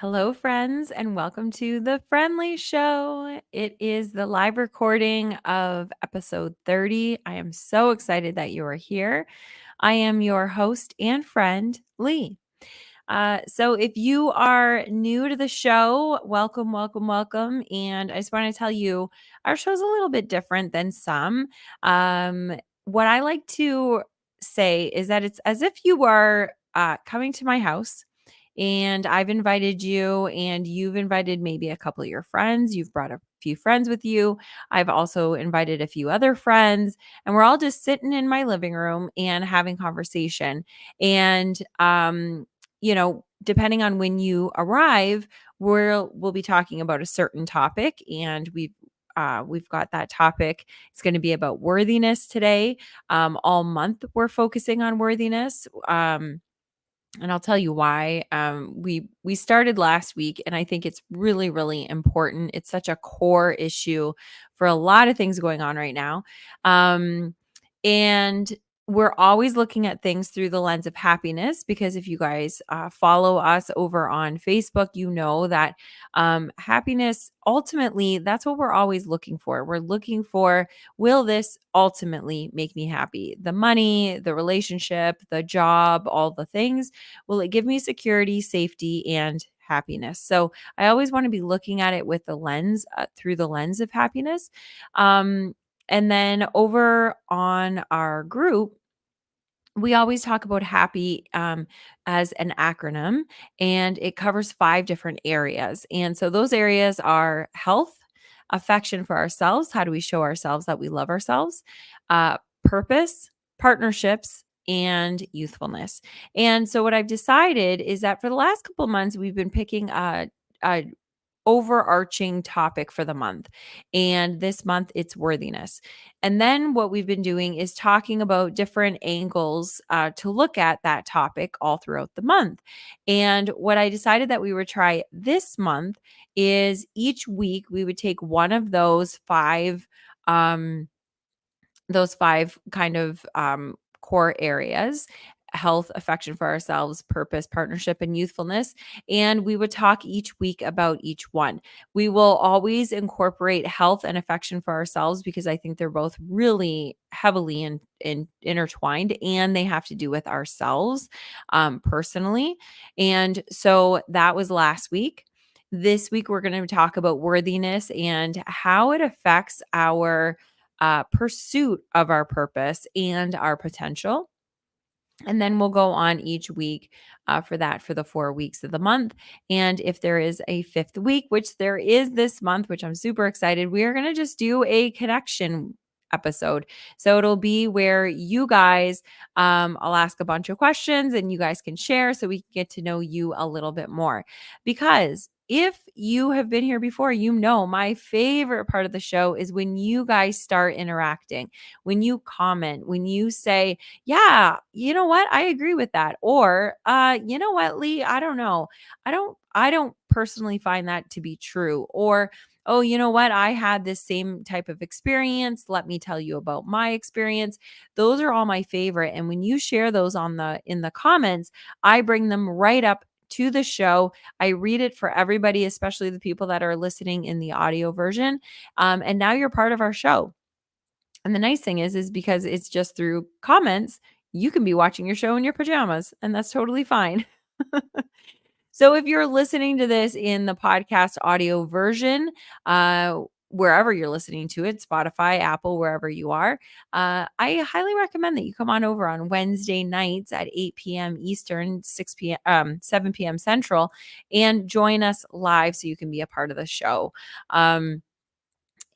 Hello, friends, and welcome to The Friendly Show. It is the live recording of episode 30. I am so excited that you are here. I am your host and friend, Lee. So, if you are new to the show, welcome, welcome, welcome. And I just want to tell you, our show's a little bit different than some. What I like to say is that it's as if you are coming to my house and I've invited you, and you've invited maybe a couple of your friends. You've brought a few friends with you. I've also invited a few other friends, and we're all just sitting in my living room and having conversation. And, depending on when you arrive, we'll be talking about a certain topic, and we've got that topic. It's going to be about worthiness today. All month we're focusing on worthiness. And I'll tell you why. We started last week, and I think it's really, really important. It's such a core issue for a lot of things going on right now. And we're always looking at things through the lens of happiness because if you guys follow us over on Facebook, you know that happiness ultimately, that's what we're always looking for. We're looking for, will this ultimately make me happy? The money, the relationship, the job, all the things. Will it give me security, safety, and happiness? So I always want to be looking at it with the lens, through the lens of happiness. And then over on our group, we always talk about happy as an acronym, and it covers 5 different areas. And so those areas are health, affection for ourselves. How do we show ourselves that we love ourselves? Purpose, partnerships, and youthfulness. And so what I've decided is that for the last couple of months, we've been picking a overarching topic for the month. And this month it's worthiness. And then what we've been doing is talking about different angles to look at that topic all throughout the month. And what I decided that we would try this month is each week we would take one of those five kind of core areas: health, affection for ourselves, purpose, partnership, and youthfulness. And we would talk each week about each one. We will always incorporate health and affection for ourselves because I think they're both really heavily intertwined, and they have to do with ourselves personally. And so that was last week. This week, we're going to talk about worthiness and how it affects our pursuit of our purpose and our potential. And then we'll go on each week for the 4 weeks of the month. And if there is a fifth week, which there is this month, which I'm super excited, we are going to just do a connection episode. So it'll be where you guys, I'll ask a bunch of questions and you guys can share so we can get to know you a little bit more. Because if you have been here before, you know my favorite part of the show is when you guys start interacting, when you comment, when you say, yeah, you know what? I agree with that. Or, you know what, Lee? I don't know. I don't personally find that to be true. Or, oh, you know what? I had this same type of experience. Let me tell you about my experience. Those are all my favorite. And when you share those in the comments, I bring them right up to the show. I read it for everybody, especially the people that are listening in the audio version. And now you're part of our show. And the nice thing is because it's just through comments, you can be watching your show in your pajamas, and that's totally fine. So if you're listening to this in the podcast audio version, wherever you're listening to it, Spotify, Apple, wherever you are, I highly recommend that you come on over on Wednesday nights at 8 p.m. Eastern, 7 p.m. Central, and join us live so you can be a part of the show. And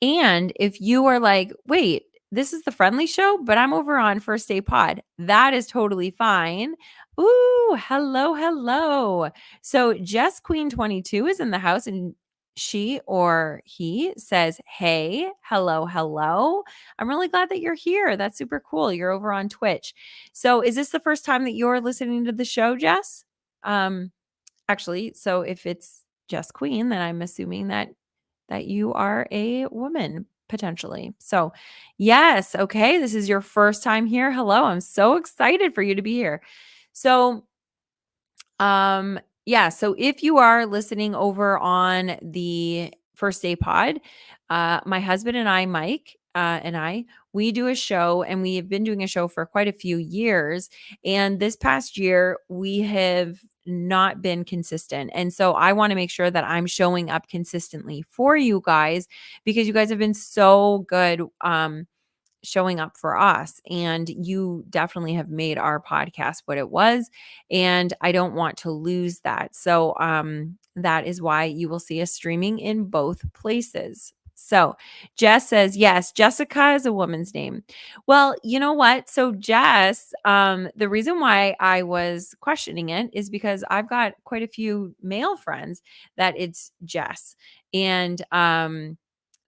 if you are like, wait, this is the friendly show, but I'm over on First Day Pod, that is totally fine. Ooh, hello, hello. So Jess Queen 22 is in the house, and she or he says, hey, hello, hello. I'm really glad that you're here. That's super cool. You're over on Twitch. So is this the first time that you're listening to the show, Jess? Actually, so if it's Jess Queen, then I'm assuming that you are a woman potentially. So, yes, okay, this is your first time here. Hello, I'm so excited for you to be here. So, Yeah, so if you are listening over on the First Day Pod, my husband and I, Mike, we do a show, and we have been doing a show for quite a few years. And this past year, we have not been consistent. And so I want to make sure that I'm showing up consistently for you guys, because you guys have been so good. Showing up for us. And you definitely have made our podcast what it was. And I don't want to lose that. So that is why you will see us streaming in both places. So Jess says, yes, Jessica is a woman's name. Well, you know what? So Jess, the reason why I was questioning it is because I've got quite a few male friends that it's Jess. And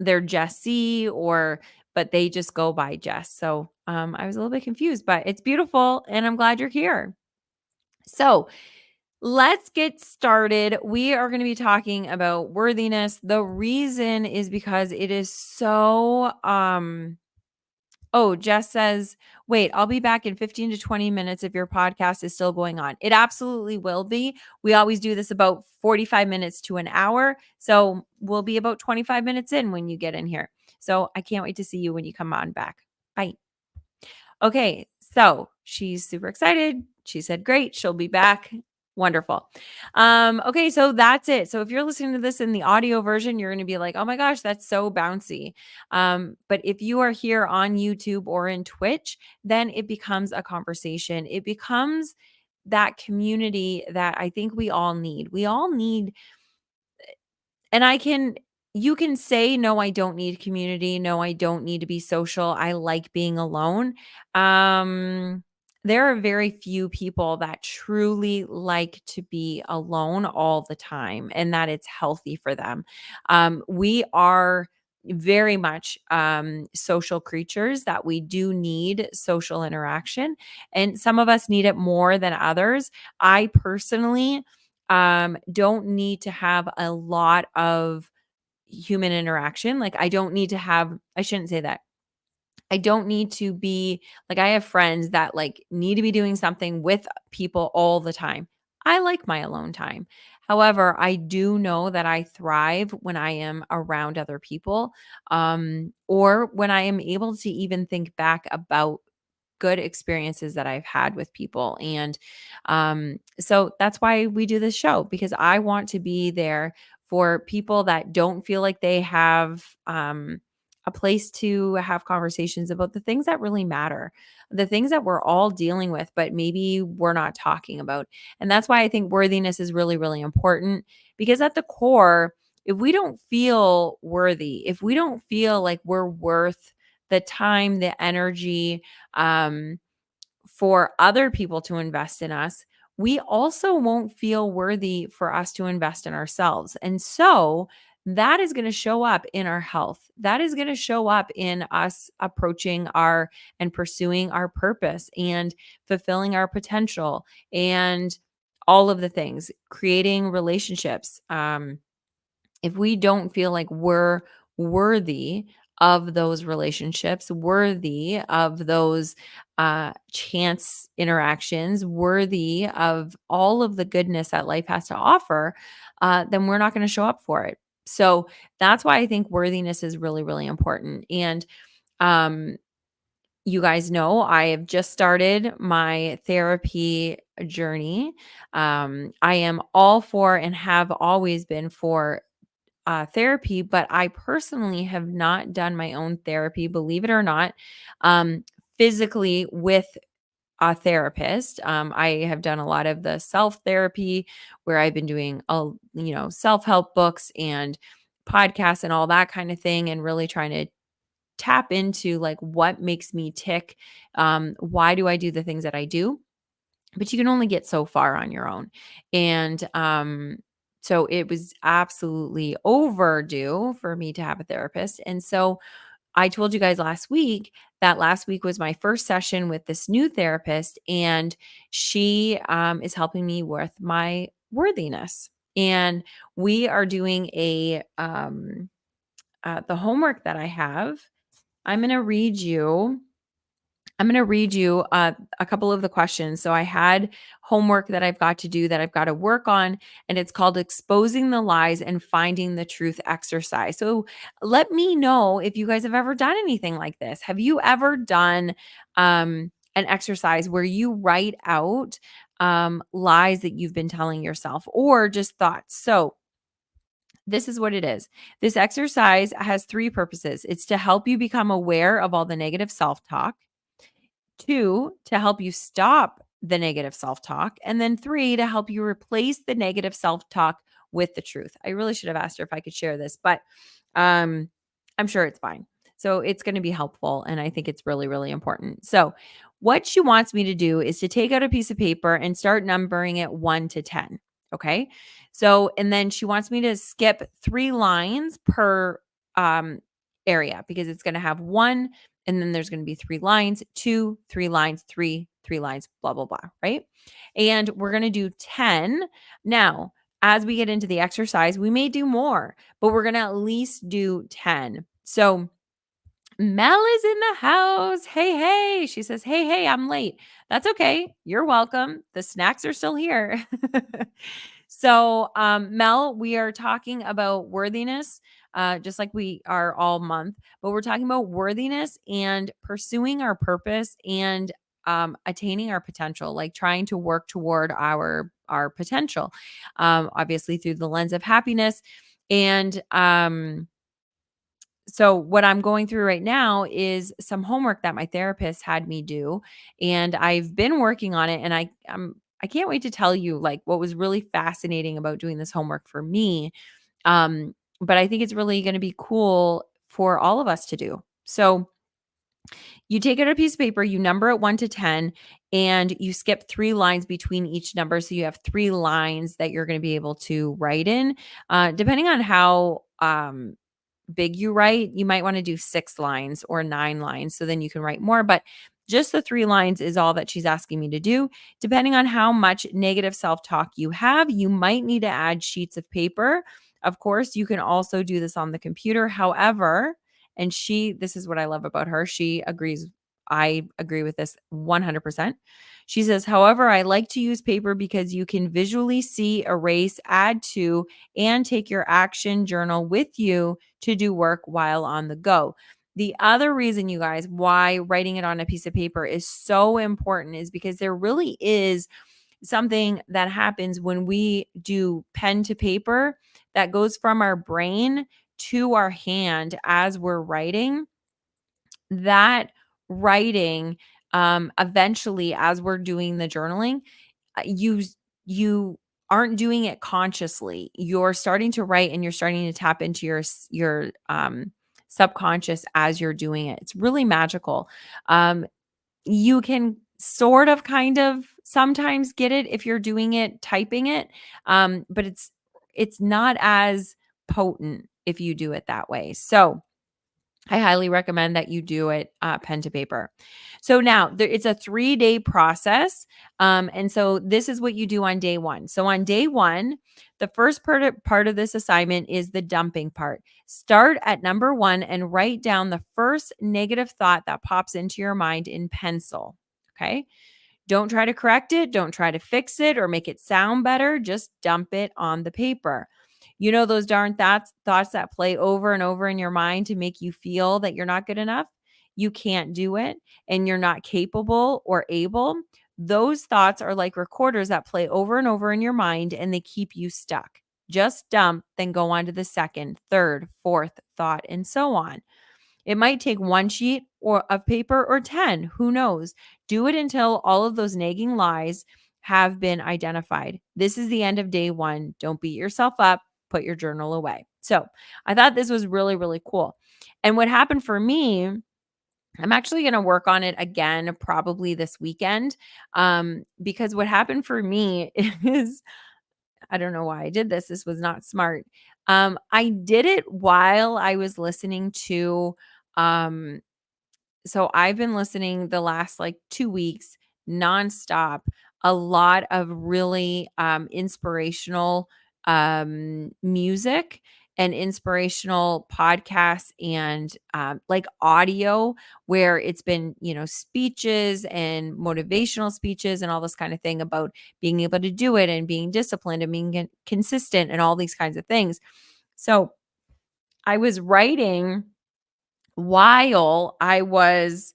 they're Jessie, or but they just go by Jess. So I was a little bit confused, but it's beautiful and I'm glad you're here. So let's get started. We are going to be talking about worthiness. The reason is because it is so oh, Jess says, wait, I'll be back in 15 to 20 minutes if your podcast is still going on. It absolutely will be. We always do this about 45 minutes to an hour. So we'll be about 25 minutes in when you get in here. So I can't wait to see you when you come on back. Bye. Okay, so she's super excited. She said, great, she'll be back. Wonderful. Okay, so that's it. So if you're listening to this in the audio version, you're going to be like, oh my gosh, that's so bouncy. But if you are here on YouTube or in Twitch, then it becomes a conversation. It becomes that community that I think we all need. We all need, and you can say, no, I don't need community. No, I don't need to be social. I like being alone. Um, there are very few people that truly like to be alone all the time and that it's healthy for them. We are very much social creatures, that we do need social interaction, and some of us need it more than others. I personally don't need to have a lot of human interaction. Like I shouldn't say that. I don't need to be like, I have friends that like need to be doing something with people all the time. I like my alone time. However, I do know that I thrive when I am around other people, or when I am able to even think back about good experiences that I've had with people. And so that's why we do this show, because I want to be there for people that don't feel like they have a place to have conversations about the things that really matter, the things that we're all dealing with, but maybe we're not talking about. And that's why I think worthiness is really, really important, because at the core, if we don't feel worthy, if we don't feel like we're worth the time, the energy, um, for other people to invest in us, we also won't feel worthy for us to invest in ourselves. And so that is going to show up in our health. That is going to show up in us approaching our and pursuing our purpose and fulfilling our potential and all of the things, creating relationships. If we don't feel like we're worthy of those relationships, worthy of those chance interactions, worthy of all of the goodness that life has to offer, then we're not going to show up for it. So that's why I think worthiness is really, really important. And um, you guys know I have just started my therapy journey. I am all for and have always been for therapy, but I personally have not done my own therapy, believe it or not, um, physically with a therapist. I have done a lot of the self therapy where I've been doing, self help books and podcasts and all that kind of thing, and really trying to tap into like what makes me tick. Why do I do the things that I do? But you can only get so far on your own. And so it was absolutely overdue for me to have a therapist. And so I told you guys last week that last week was my first session with this new therapist, and she is helping me with my worthiness. And we are doing the homework that I have. I'm going to read you I'm going to read you a couple of the questions. So I had homework that I've got to do that I've got to work on, and it's called Exposing the Lies and Finding the Truth exercise. So let me know if you guys have ever done anything like this. Have you ever done an exercise where you write out lies that you've been telling yourself or just thoughts? So this is what it is. This exercise has three purposes. It's to help you become aware of all the negative self talk. Two, to help you stop the negative self talk. And then three, to help you replace the negative self talk with the truth. I really should have asked her if I could share this, but um, I'm sure it's fine. So it's going to be helpful. And I think it's really, really important. So, what she wants me to do is to take out a piece of paper and start numbering it 1 to 10. Okay. So, and then she wants me to skip 3 lines per um, area because it's going to have one, and then there's going to be 3 lines, two, 3 lines, three lines, blah, blah, blah. Right. And we're going to do 10. Now, as we get into the exercise, we may do more, but we're going to at least do 10. So, Mel is in the house. Hey, hey. She says, hey, hey, I'm late. That's okay. You're welcome. The snacks are still here. So, Mel, we are talking about worthiness, just like we are all month, but we're talking about worthiness and pursuing our purpose and attaining our potential, like trying to work toward our potential, obviously through the lens of happiness. And so what I'm going through right now is some homework that my therapist had me do, and I've been working on it, and I can't wait to tell you like what was really fascinating about doing this homework for me. But I think it's really going to be cool for all of us to do. So you take out a piece of paper, you number it 1 to 10, and you skip 3 lines between each number. So you have 3 lines that you're going to be able to write in. Depending on how big you write, you might want to do 6 lines or 9 lines. So then you can write more. But just the 3 lines is all that she's asking me to do. Depending on how much negative self talk you have, you might need to add sheets of paper. Of course, you can also do this on the computer. However, and this is what I love about her. She agrees. I agree with this 100%. She says, however, I like to use paper because you can visually see, erase, add to, and take your action journal with you to do work while on the go. The other reason, you guys, why writing it on a piece of paper is so important is because there really is something that happens when we do pen to paper that goes from our brain to our hand as we're writing. That writing, eventually, as we're doing the journaling, you aren't doing it consciously. You're starting to write and you're starting to tap into your subconscious as you're doing it. It's really magical. You can sort of kind of sometimes get it if you're doing it typing it, but it's not as potent if you do it that way. So I highly recommend that you do it pen to paper. So now it's a 3-day process. And so this is what you do on day one. So on day one, the first part of this assignment is the dumping part. Start at number 1 and write down the first negative thought that pops into your mind in pencil. Okay. Don't try to correct it. Don't try to fix it or make it sound better. Just dump it on the paper. You know, those darn thoughts that play over and over in your mind to make you feel that you're not good enough, you can't do it, and you're not capable or able. Those thoughts are like recorders that play over and over in your mind and they keep you stuck. Just dump, then go on to the second, third, fourth thought, and so on. It might take 1 sheet or of paper or 10, who knows? Do it until all of those nagging lies have been identified. This is the end of day 1. Don't beat yourself up. Put your journal away. So, I thought this was really, really cool. And what happened for me, I'm actually going to work on it again probably this weekend, because what happened for me is I don't know why I did this. This was not smart. I did it while I was listening to um so I've been listening the last like 2 weeks nonstop, a lot of really inspirational music, and inspirational podcasts and like audio where it's been, speeches and motivational speeches and all this kind of thing about being able to do it and being disciplined and being consistent and all these kinds of things. So I was writing while I was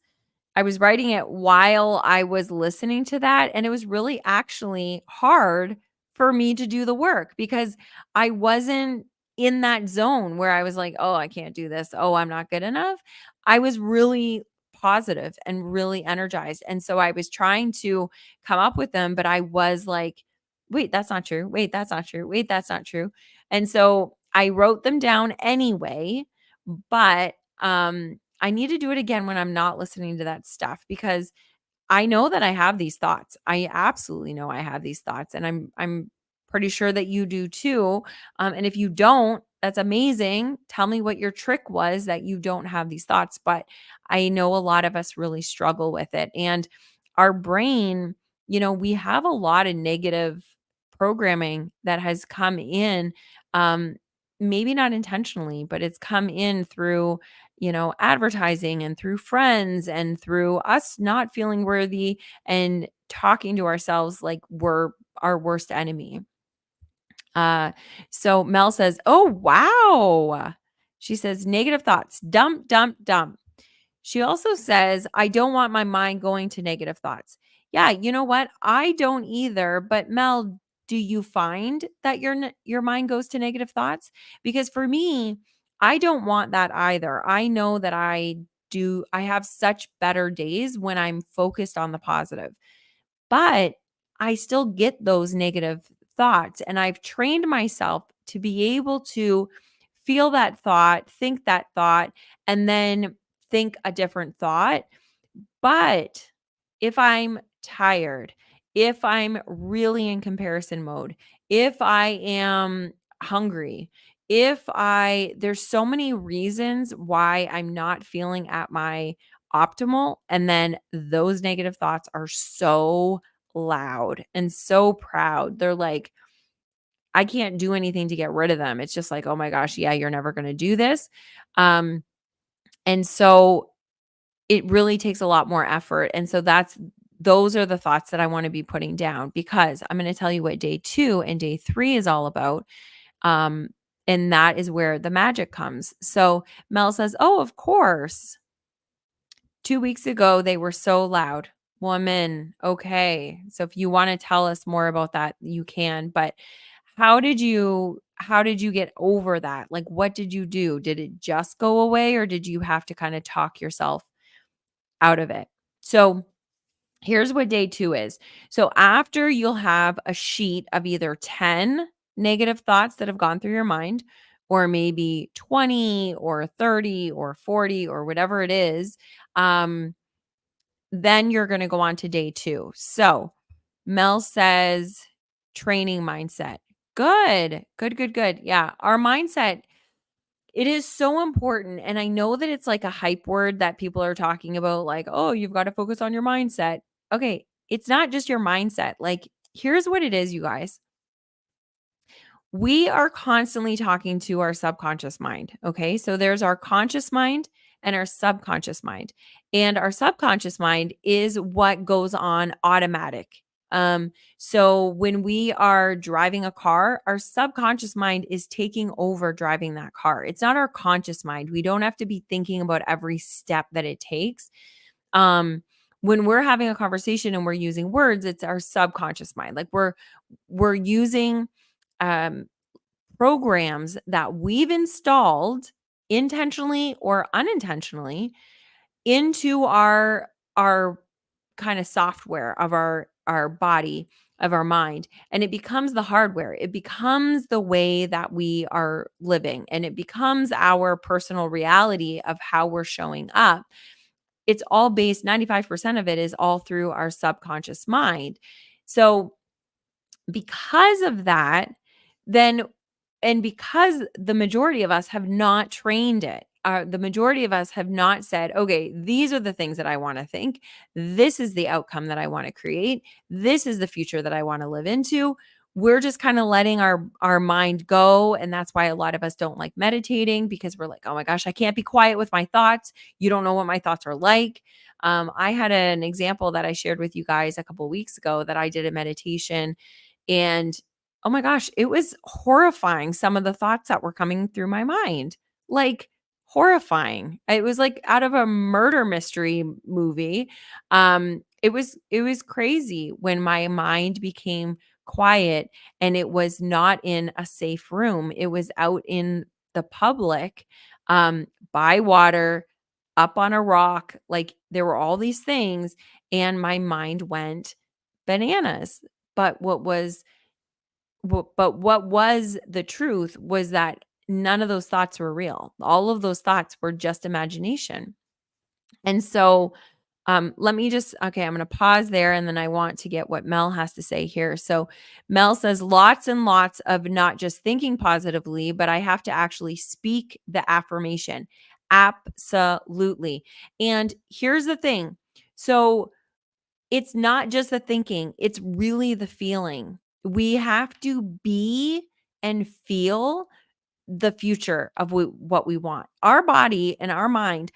writing it while I was listening to that, and it was really actually hard for me to do the work because I wasn't in that zone where I was like, "Oh, I can't do this. Oh, I'm not good enough." I was really positive and really energized, and so I was trying to come up with them, but I was like, "Wait, that's not true. Wait, that's not true. Wait, that's not true." And so I wrote them down anyway, but I need to do it again when I'm not listening to that stuff because I know that I have these thoughts. I absolutely know I have these thoughts, and I'm pretty sure that you do too. And if you don't, that's amazing. Tell me what your trick was that you don't have these thoughts. But I know a lot of us really struggle with it, and our brain, we have a lot of negative programming that has come in. Um, Maybe not intentionally, but it's come in through advertising and through friends and through us not feeling worthy and talking to ourselves like we're our worst enemy. Uh, so Mel says, "Oh, wow." She says, "Negative thoughts. Dump, dump, dump." She also says, "I don't want my mind going to negative thoughts." Yeah, you know what? I don't either. But Mel, do you find that your mind goes to negative thoughts? Because for me, I don't want that either. I know that I have such better days when I'm focused on the positive. But I still get those negative thoughts, and I've trained myself to be able to feel that thought, think that thought, and then think a different thought. But if I'm tired, if I'm really in comparison mode, if I am hungry, there's so many reasons why I'm not feeling at my optimal. And then those negative thoughts are so loud and so proud. They're like, I can't do anything to get rid of them. It's just like, oh my gosh, yeah, you're never going to do this. Um, and so it really takes a lot more effort, and so those are the thoughts that I wanna be putting down because I'm gonna tell you what day 2 and day 3 is all about, um, and that is where the magic comes. So Mel says, "Oh, of course. 2 weeks ago, they were so loud." Woman, okay. So if you wanna tell us more about that, you can, but how did you get over that? Like, what did you do? Did it just go away, or did you have to kinda talk yourself out of it? So here's what day 2 is. So after you'll have a sheet of either 10 negative thoughts that have gone through your mind, or maybe 20 or 30 or 40 or whatever it is, then you're going to go on to day 2. So Mel says training mindset. Good, good, good, good. Yeah, our mindset, it is so important. And I know that it's like a hype word that people are talking about, like, oh, you've got to focus on your mindset. Okay. It's not just your mindset. Like, here's what it is, you guys. We are constantly talking to our subconscious mind. Okay. So there's our conscious mind and our subconscious mind. And our subconscious mind is what goes on automatic. So when we are driving a car, our subconscious mind is taking over driving that car. It's not our conscious mind. We don't have to be thinking about every step that it takes. Um, when we're having a conversation and we're using words, it's our subconscious mind. Like we're using um programs that we've installed intentionally or unintentionally into our kind of software of our body, of our mind, and it becomes the hardware. It becomes the way that we are living, and it becomes our personal reality of how we're showing up. It's all based, 95% of it is all through our subconscious mind. So because of that, then and because the majority of us have not trained it, the majority of us have not said, okay, these are the things that I want to think. This is the outcome that I want to create. This is the future that I want to live into. we're just kind of letting our mind go, and that's why a lot of us don't like meditating, because we're like, "Oh my gosh, I can't be quiet with my thoughts. You don't know what my thoughts are like." I had an example that I shared with you guys a couple weeks ago that I did a meditation, and oh my gosh, it was horrifying, some of the thoughts that were coming through my mind. Like, horrifying. It was like out of a murder mystery movie. It was crazy when my mind became quiet, and it was not in a safe room. It was out in the public, by water, up on a rock. Like, there were all these things, and my mind went bananas. But what was the truth was that none of those thoughts were real. All of those thoughts were just imagination. And so, let me just, okay, I'm going to pause there, and then I want to get what Mel has to say here. So, Mel says lots and lots of not just thinking positively, but I have to actually speak the affirmation. Absolutely. And here's the thing. So, it's not just the thinking, it's really the feeling. We have to be and feel the future of what we want. Our body and our mind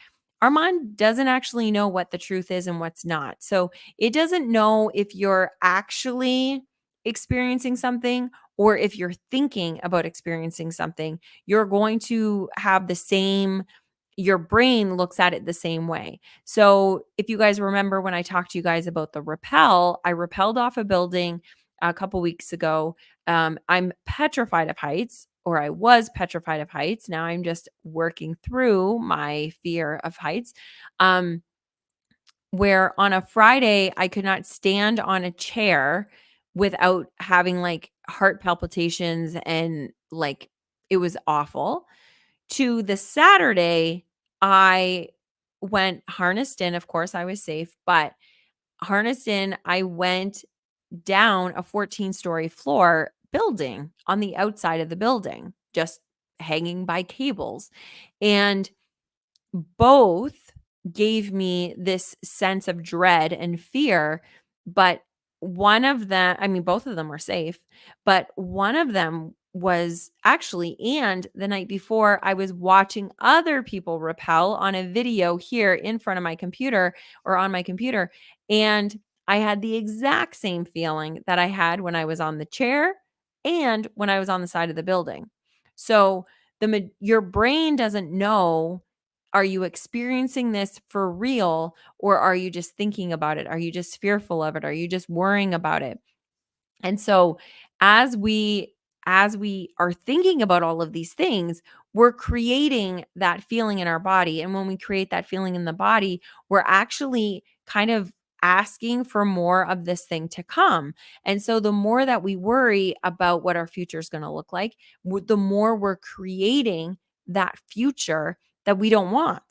doesn't actually know what the truth is and what's not. So it doesn't know if you're actually experiencing something or if you're thinking about experiencing something. You're going to have the same, your brain looks at it the same way. So if you guys remember when I talked to you guys about the rappel, I rappelled off a building a couple weeks ago. I'm petrified of heights, or I was petrified of heights. Now I'm just working through my fear of heights. Um, where on a Friday, I could not stand on a chair without having like heart palpitations, and like it was awful. To the Saturday, I went harnessed in. Of course, I was safe, but harnessed in, I went down a 14-story floor building on the outside of the building, just hanging by cables. And both gave me this sense of dread and fear, but one of them, I mean, both of them were safe, but one of them was actually, and the night before, I was watching other people rappel on a video here in front of my computer or on my computer. And I had the exact same feeling that I had when I was on the chair and when I was on the side of the building. So your brain doesn't know, are you experiencing this for real, or are you just thinking about it? Are you just fearful of it? Are you just worrying about it? And so as we as we are thinking about all of these things, we're creating that feeling in our body. And when we create that feeling in the body, we're actually kind of asking for more of this thing to come. And so the more that we worry about what our future is going to look like, the more we're creating that future that we don't want.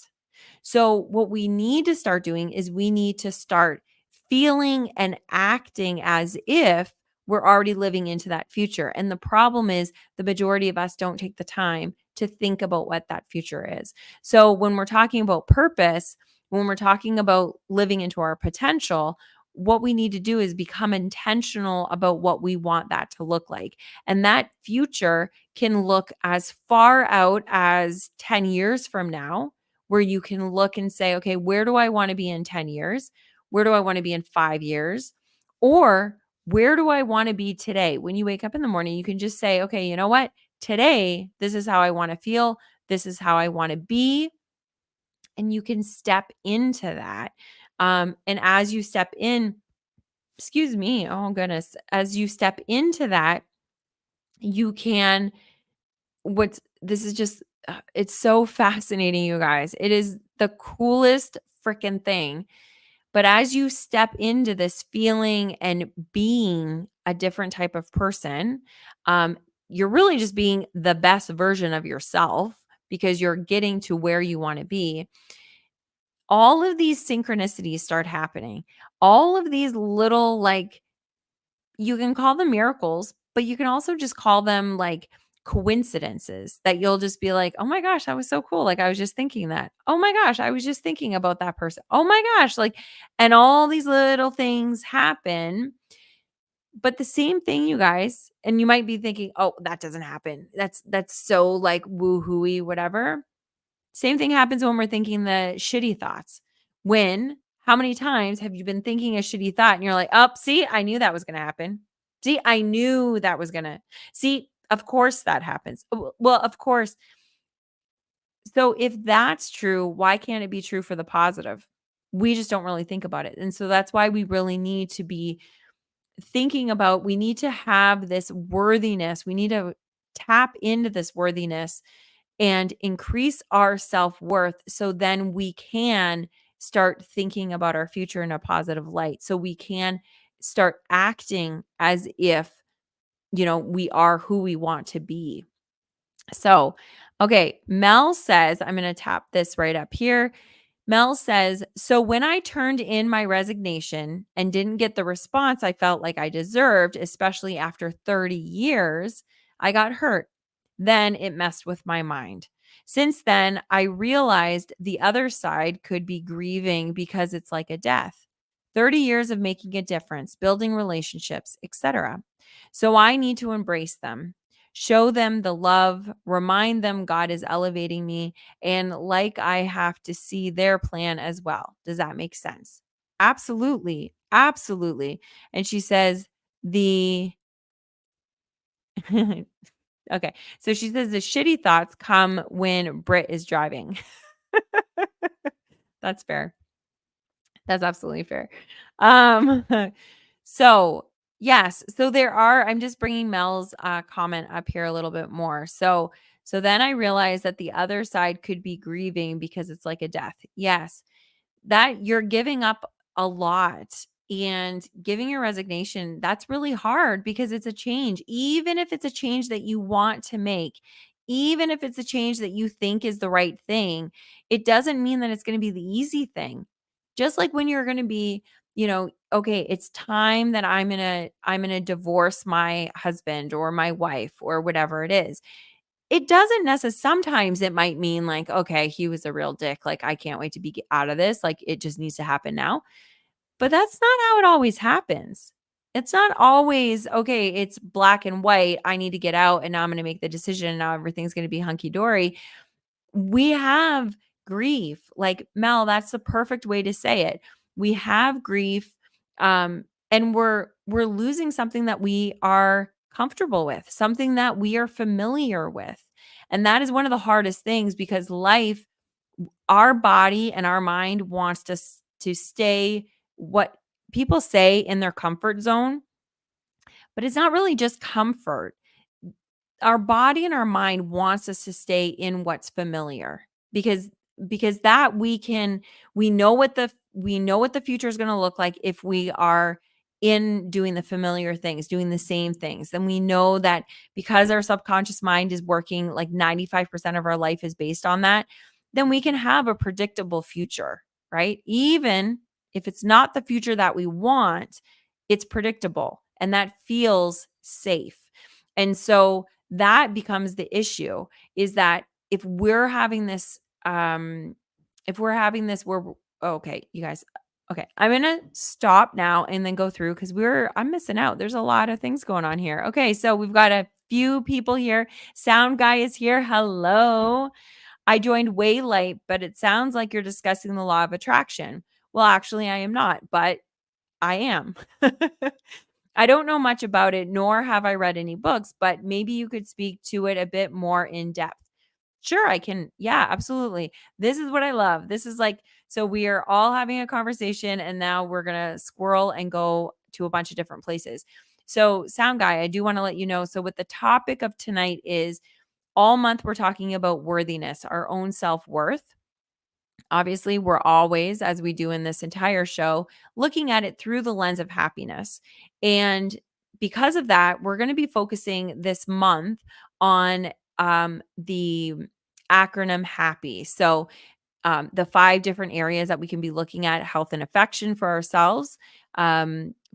So, what we need to start doing is we need to start feeling and acting as if we're already living into that future. And the problem is, the majority of us don't take the time to think about what that future is. So, when we're talking about purpose, when we're talking about living into our potential, what we need to do is become intentional about what we want that to look like. And that future can look as far out as 10 years from now, where you can look and say, okay, where do I want to be in 10 years? Where do I want to be in 5 years? Or where do I want to be today? When you wake up in the morning, you can just say, okay, you know what? Today, this is how I want to feel. This is how I want to be. And you can step into that. And as you step in, excuse me, oh goodness, as you step into that, you can, what's this is just it's so fascinating, you guys. It is the coolest freaking thing. But as you step into this feeling and being a different type of person, you're really just being the best version of yourself, because you're getting to where you want to be. All of these synchronicities start happening. All of these little, like, you can call them miracles, but you can also just call them like coincidences, that you'll just be like, "Oh my gosh, that was so cool. Like, I was just thinking that. Oh my gosh, I was just thinking about that person. Oh my gosh." Like, and all these little things happen But the same thing, you guys, and you might be thinking, "Oh, that doesn't happen. That's so like woo-hooey, whatever." Same thing happens when we're thinking the shitty thoughts. When how many times have you been thinking a shitty thought and you're like, "Oh, see, I knew that was gonna happen. See, I knew that was gonna see, of course that happens." Well, of course. So if that's true, why can't it be true for the positive? We just don't really think about it. And so that's why we really need to be thinking about we need to have this worthiness. We need to tap into this worthiness and increase our self-worth so then we can start thinking about our future in a positive light. So we can start acting as if, we are who we want to be. So, okay, Mel says, I'm going to tap this right up here. Mel says, "So when I turned in my resignation and didn't get the response I felt like I deserved, especially after 30 years, I got hurt. Then it messed with my mind. Since then, I realized the other side could be grieving because it's like a death. 30 years of making a difference, building relationships, etc. So I need to embrace them, show them the love, remind them God is elevating me, and like I have to see their plan as well. Does that make sense?" Absolutely. Absolutely. And she says, the okay. So she says the shitty thoughts come when Brit is driving. That's fair. That's absolutely fair. Um, so yes, so there are. I'm just bringing Mel's comment up here a little bit more. So then I realized that the other side could be grieving because it's like a death. Yes, that you're giving up a lot and giving your resignation, that's really hard because it's a change. Even if it's a change that you want to make, even if it's a change that you think is the right thing, it doesn't mean that it's going to be the easy thing. Just like when you're going to be, okay, it's time that I'm going to divorce my husband or my wife or whatever it is. It doesn't necessarily. Sometimes it might mean like, okay, he was a real dick. Like, I can't wait to be out of this. Like, it just needs to happen now. But that's not how it always happens. It's not always, okay, it's black and white. I need to get out and now I'm going to make the decision and now everything's going to be hunky dory. We have grief. Like, Mel, that's the perfect way to say it. We have grief, and we're losing something that we are comfortable with, something that we are familiar with. And that is one of the hardest things because life, our body and our mind wants to stay what people say in their comfort zone, but it's not really just comfort. Our body and our mind wants us to stay in what's familiar because that we know what the future is going to look like if we are in doing the familiar things, doing the same things. Then we know that because our subconscious mind is working like 95% of our life is based on that, then we can have a predictable future, right? Even if it's not the future that we want, it's predictable and that feels safe. And so that becomes the issue, is that if we're having this we're okay, you guys. Okay, I'm going to stop now and then go through cuz I'm missing out. There's a lot of things going on here. Okay, so we've got a few people here. Sound guy is here. Hello. I joined way late, but it sounds like you're discussing the law of attraction. Well, actually I am not, but I am. I don't know much about it, nor have I read any books, but maybe you could speak to it a bit more in depth. Sure, I can. Yeah, absolutely. This is what I love. This is like, so we are all having a conversation and now we're going to squirrel and go to a bunch of different places. So, sound guy, I do want to let you know. So, what the topic of tonight is, all month we're talking about worthiness, our own self worth. Obviously, we're always, as we do in this entire show, looking at it through the lens of happiness. And because of that, we're going to be focusing this month on the acronym HAPPY. So, the 5 different areas that we can be looking at: health and affection for ourselves,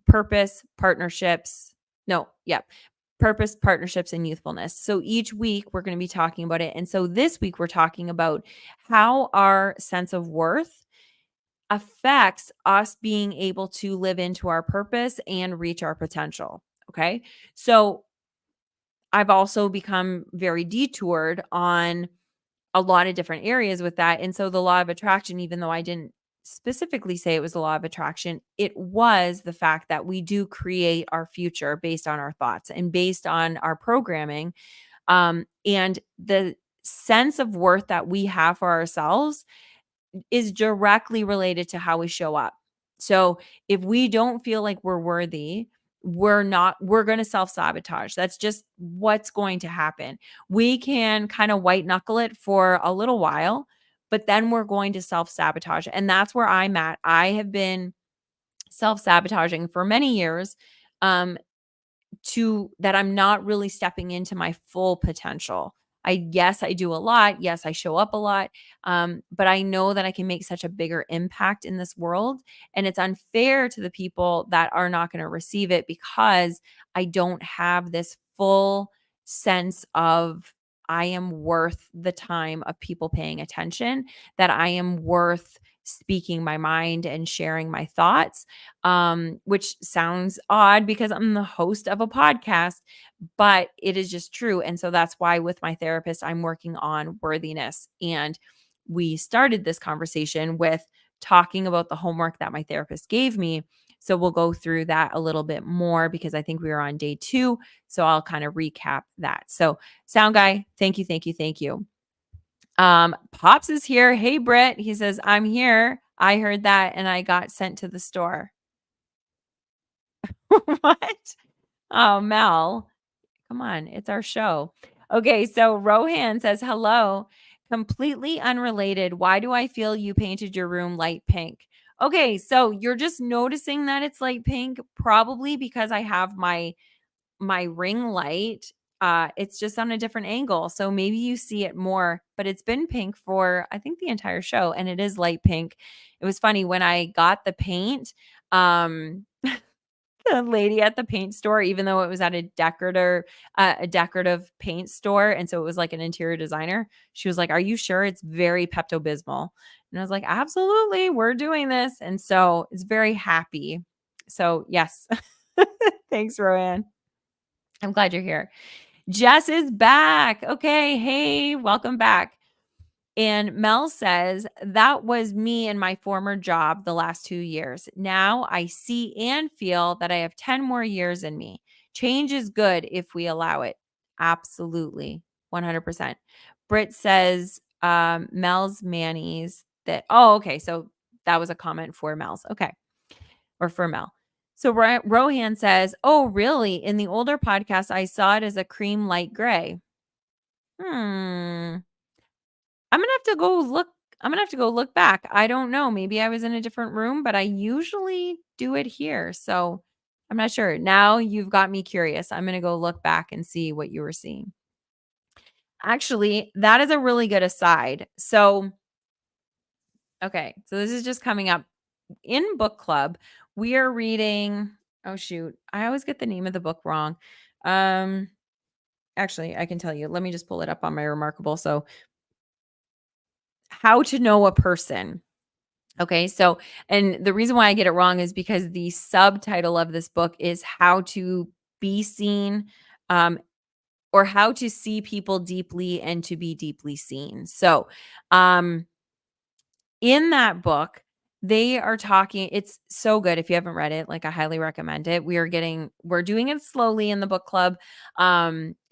purpose, partnerships. No, yeah, purpose, partnerships, and youthfulness. So each week we're going to be talking about it. And so this week we're talking about how our sense of worth affects us being able to live into our purpose and reach our potential. Okay. So I've also become very detoured on a lot of different areas with that. And so the law of attraction, even though I didn't specifically say it was the law of attraction, it was the fact that we do create our future based on our thoughts and based on our programming. And the sense of worth that we have for ourselves is directly related to how we show up. So if we don't feel like we're worthy, we're going to self-sabotage. That's just what's going to happen. We can kind of white knuckle it for a little while, but then we're going to self-sabotage. And that's where I'm at. I have been self-sabotaging for many years. To that I'm not really stepping into my full potential. Yes, I do a lot. Yes, I show up a lot. But I know that I can make such a bigger impact in this world. And it's unfair to the people that are not going to receive it because I don't have this full sense of I am worth the time of people paying attention, that I am worth speaking my mind and sharing my thoughts, which sounds odd because I'm the host of a podcast, but it is just true. And so that's why with my therapist, I'm working on worthiness. And we started this conversation with talking about the homework that my therapist gave me. So we'll go through that a little bit more because I think we were on day 2. So I'll kind of recap that. So, sound guy, thank you, thank you, thank you. Pops is here. Hey, Britt. He says, I'm here. I heard that and I got sent to the store. What? Oh, Mel, come on. It's our show. Okay. So Rohan says, hello. Completely unrelated. Why do I feel you painted your room light pink? Okay. So you're just noticing that it's light pink, probably because I have my ring light. It's just on a different angle. So maybe you see it more, but it's been pink for I think the entire show and it is light pink. It was funny when I got the paint, the lady at the paint store, even though it was at a decorative paint store, and so it was like an interior designer, she was like, "Are you sure it's very Pepto-Bismol?" And I was like, "Absolutely, we're doing this." And so it's very happy. So yes. Thanks, Roanne. I'm glad you're here. Jess is back. Okay. Hey, welcome back. And Mel says, that was me in my former job the last 2 years. Now I see and feel that I have 10 more years in me. Change is good if we allow it. Absolutely. 100%. Britt says, Mel's Manny's that, oh, okay. So that was a comment for Mel's. Okay. Or for Mel. So Rohan says, oh, really? In the older podcast, I saw it as a cream light gray. Hmm. I'm gonna have to go look. I'm gonna have to go look back. I don't know. Maybe I was in a different room, but I usually do it here. So I'm not sure. Now you've got me curious. I'm gonna go look back and see what you were seeing. Actually, that is a really good aside. So, okay. So this is just coming up in book club. We are reading. Oh shoot. I always get the name of the book wrong. Um, actually, I can tell you. Let me just pull it up on my Remarkable. So, How to Know a Person. Okay, so and the reason why I get it wrong is because the subtitle of this book is How to Be Seen, um, or How to See People Deeply and to Be Deeply Seen. So, um, in that book, they are talking it's so good if you haven't read it, like, I highly recommend it. We're doing it slowly in the book club,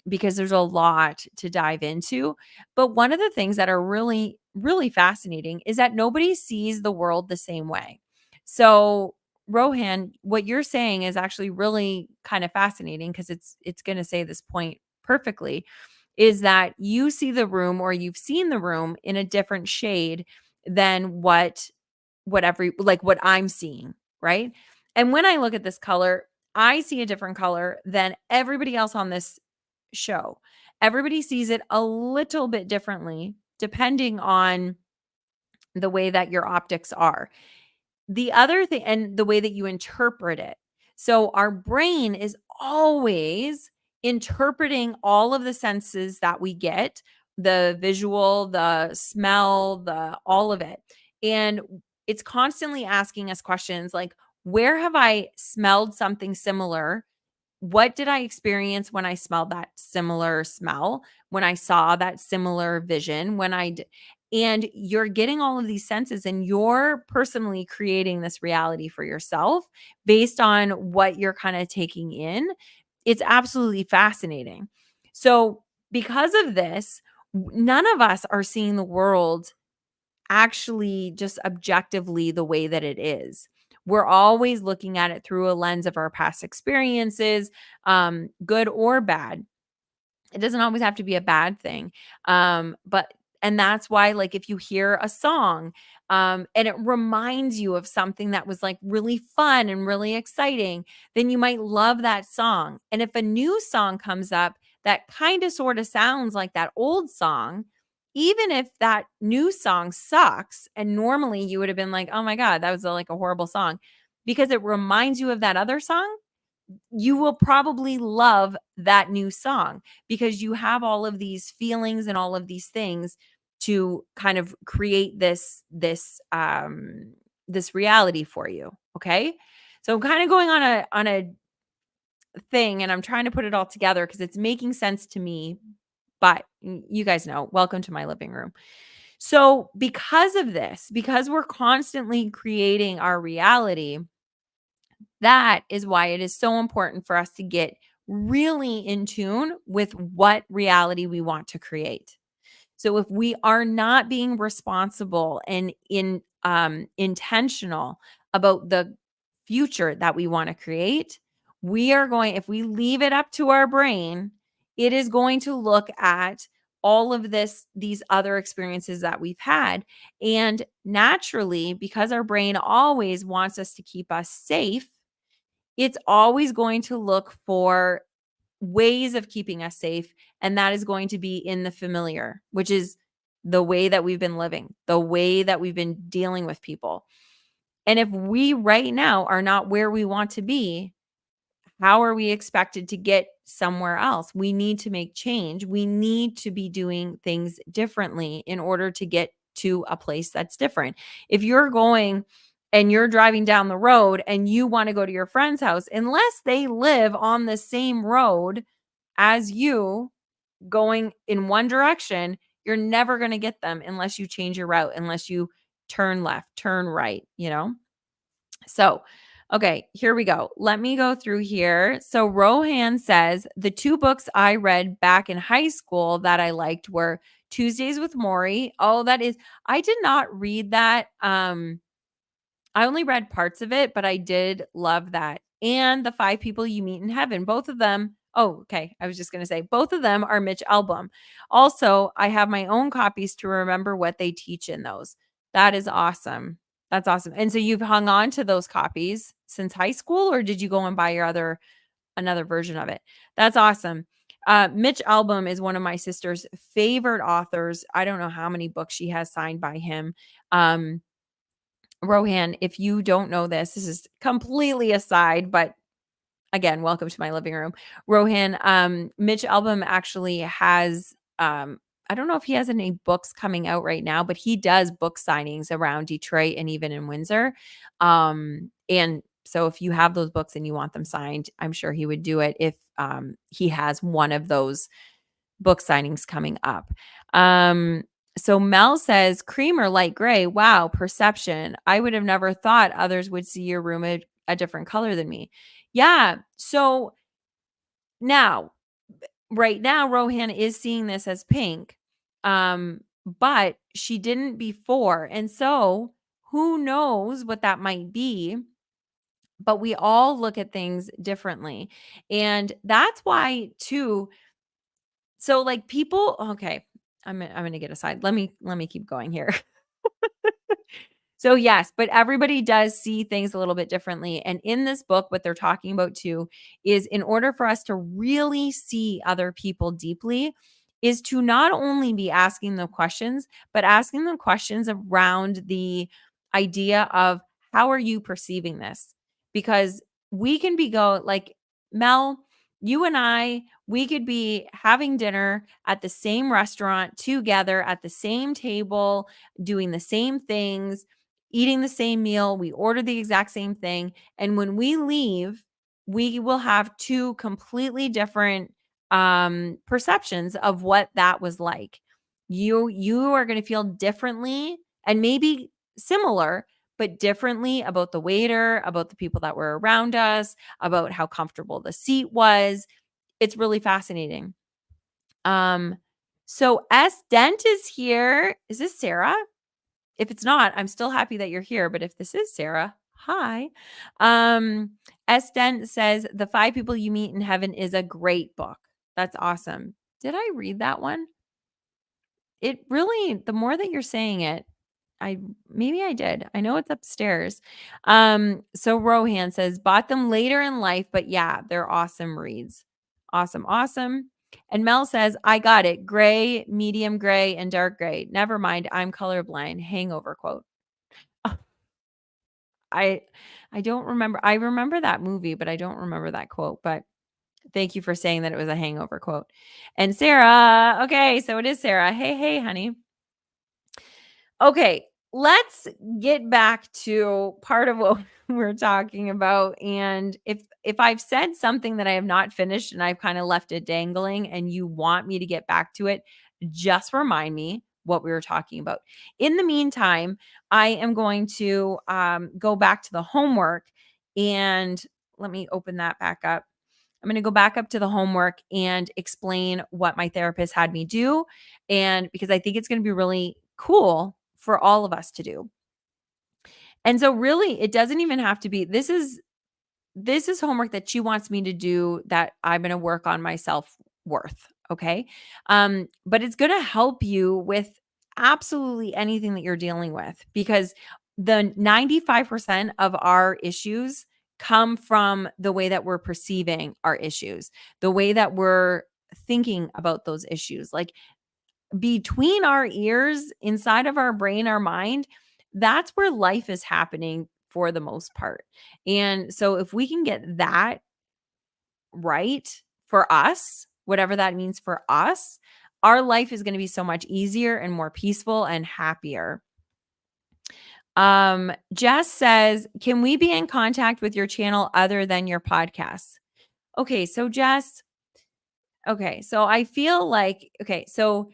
because there's a lot to dive into, but one of the things that are really, really fascinating is that nobody sees the world the same way. So, Rohan, what you're saying is actually really kind of fascinating because it's gonna say this point perfectly, is that you see the room or you've seen the room in a different shade than what I'm seeing, right? And when I look at this color, I see a different color than everybody else on this show. Everybody sees it a little bit differently depending on the way that your optics are. The other thing and the way that you interpret it. So our brain is always interpreting all of the senses that we get, the visual, the smell, the all of it. And it's constantly asking us questions like, where have I smelled something similar what did I experience when I smelled that similar smell, when I saw that similar vision, and you're getting all of these senses and you're personally creating this reality for yourself based on what you're kind of taking in. It's absolutely fascinating. So, because of this, none of us are seeing the world actually just objectively the way that it is. We're always looking at it through a lens of our past experiences, good or bad. It doesn't always have to be a bad thing. But and that's why, like, if you hear a song, and it reminds you of something that was like really fun and really exciting, then you might love that song. And if a new song comes up that kind of sort of sounds like that old song, even if that new song sucks, and normally you would have been like, oh my God, that was like a horrible song, because it reminds you of that other song, you will probably love that new song because you have all of these feelings and all of these things to kind of create this reality for you. Okay, so I'm kind of going on a thing, and I'm trying to put it all together because it's making sense to me. But you guys know, welcome to my living room. So because of this, because we're constantly creating our reality, that is why it is so important for us to get really in tune with what reality we want to create. So if we are not being responsible and intentional about the future that we want to create, we are going, if we leave it up to our brain, it is going to look at all of these other experiences that we've had. And naturally, because our brain always wants us to keep us safe, it's always going to look for ways of keeping us safe, and that is going to be in the familiar, which is the way that we've been living, the way that we've been dealing with people. And if we right now are not where we want to be, how are we expected to get somewhere else? We need to make change. We need to be doing things differently in order to get to a place that's different. If you're going and you're driving down the road and you want to go to your friend's house, unless they live on the same road as you going in one direction, you're never going to get them unless you change your route, unless you turn left, turn right, you know? So, okay, here we go. Let me go through here. So, Rohan says the two books I read back in high school that I liked were Tuesdays with Maury. Oh, I did not read that. I only read parts of it, but I did love that. And The Five People You Meet in Heaven. Both of them. Oh, okay. I was just going to say both of them are Mitch Albom. Also, I have my own copies to remember what they teach in those. That is awesome. That's awesome. And so you've hung on to those copies since high school, or did you go and buy your another version of it? That's awesome. Mitch Albom is one of my sister's favorite authors. I don't know how many books she has signed by him. Rohan, if you don't know this, this is completely aside, but again, welcome to my living room. Rohan, Mitch Albom actually has, I don't know if he has any books coming out right now, but he does book signings around Detroit and even in Windsor. And so if you have those books and you want them signed, I'm sure he would do it if he has one of those book signings coming up. So Mel says, cream or light gray. Wow, perception. I would have never thought others would see your room a different color than me. Yeah. So now, right now, Rohan is seeing this as pink. But she didn't before. And so who knows what that might be? But we all look at things differently. And that's why, too, so, like, people okay, I'm gonna get aside. Let me keep going here. So, yes, but everybody does see things a little bit differently, and in this book, what they're talking about too is in order for us to really see other people deeply is to not only be asking them questions, but asking them questions around the idea of how are you perceiving this? Because we can be like, Mel, you and I, we could be having dinner at the same restaurant together at the same table, doing the same things, eating the same meal. We order the exact same thing. And when we leave, we will have two completely different perceptions of what that was like. You are going to feel differently and maybe similar but differently about the waiter, about the people that were around us, about how comfortable the seat was. It's really fascinating. Um, so S Dent is here. Is this Sarah? If it's not, I'm still happy that you're here. But if this is Sarah, hi. S Dent says The Five People You Meet in Heaven is a great book. That's awesome. Did I read that one? It really, the more that you're saying it, I maybe I did. I know it's upstairs. So Rohan says, bought them later in life, but yeah, they're awesome reads. Awesome, awesome. And Mel says, I got it. Gray, medium gray, and dark gray. Never mind, I'm colorblind. Hangover quote. I I don't remember. I remember that movie, but I don't remember that quote. But thank you for saying that it was a hangover quote. And Sarah, okay, so it is Sarah. Hey, hey, honey. Okay, let's get back to part of what we're talking about. And if I've said something that I have not finished and I've kind of left it dangling and you want me to get back to it, just remind me what we were talking about. In the meantime, I am going to go back to the homework and let me open that back up. I'm going to go back up to the homework and explain what my therapist had me do. And because I think it's going to be really cool for all of us to do. And so really it doesn't even have to be this is homework that she wants me to do that I'm going to work on my self-worth, okay? But it's going to help you with absolutely anything that you're dealing with because the 95% of our issues come from the way that we're perceiving our issues, the way that we're thinking about those issues. Like between our ears, inside of our brain, our mind, that's where life is happening for the most part. And so if we can get that right for us, whatever that means for us, our life is going to be so much easier and more peaceful and happier. Jess says, "Can we be in contact with your channel other than your podcasts?" Okay, so Jess, okay, so I feel like okay, so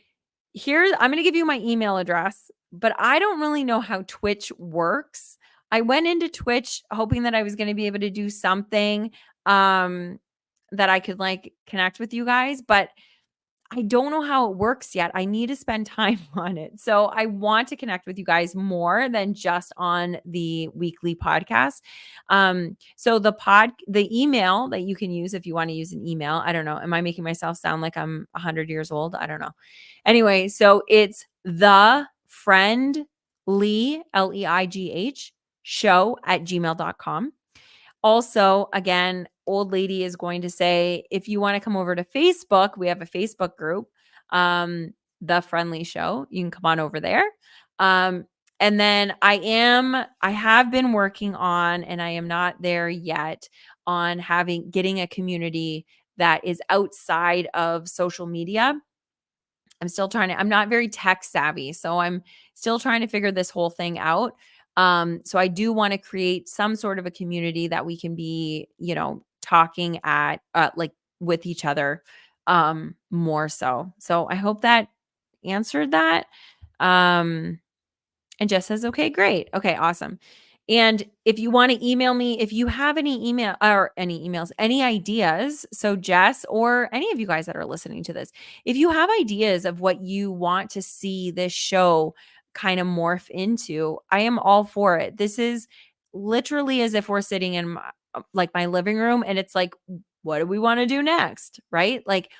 here's I'm going to give you my email address, but I don't really know how Twitch works. I went into Twitch hoping that I was going to be able to do something that I could like connect with you guys, but I don't know how it works yet. I need to spend time on it. So I want to connect with you guys more than just on the weekly podcast. So the email that you can use if you want to use an email, I don't know. Am I making myself sound like I'm 100 years old? I don't know. Anyway, so it's the friendly, Leigh, show@gmail.com. Also, again, old lady is going to say, if you want to come over to Facebook, we have a Facebook group, The Friendly Show. You can come on over there. And then I have been working on, and I am not there yet, on getting a community that is outside of social media. I'm not very tech savvy, so I'm still trying to figure this whole thing out. So I do want to create some sort of a community that we can be, talking at like with each other more so. So I hope that answered that. And Jess says, okay, great. Okay, awesome. And if you want to email me, if you have any email or any emails, any ideas, so Jess or any of you guys that are listening to this, if you have ideas of what you want to see this show kind of morph into, I am all for it. This is literally as if we're sitting in my living room and it's like, what do we want to do next? Right? Like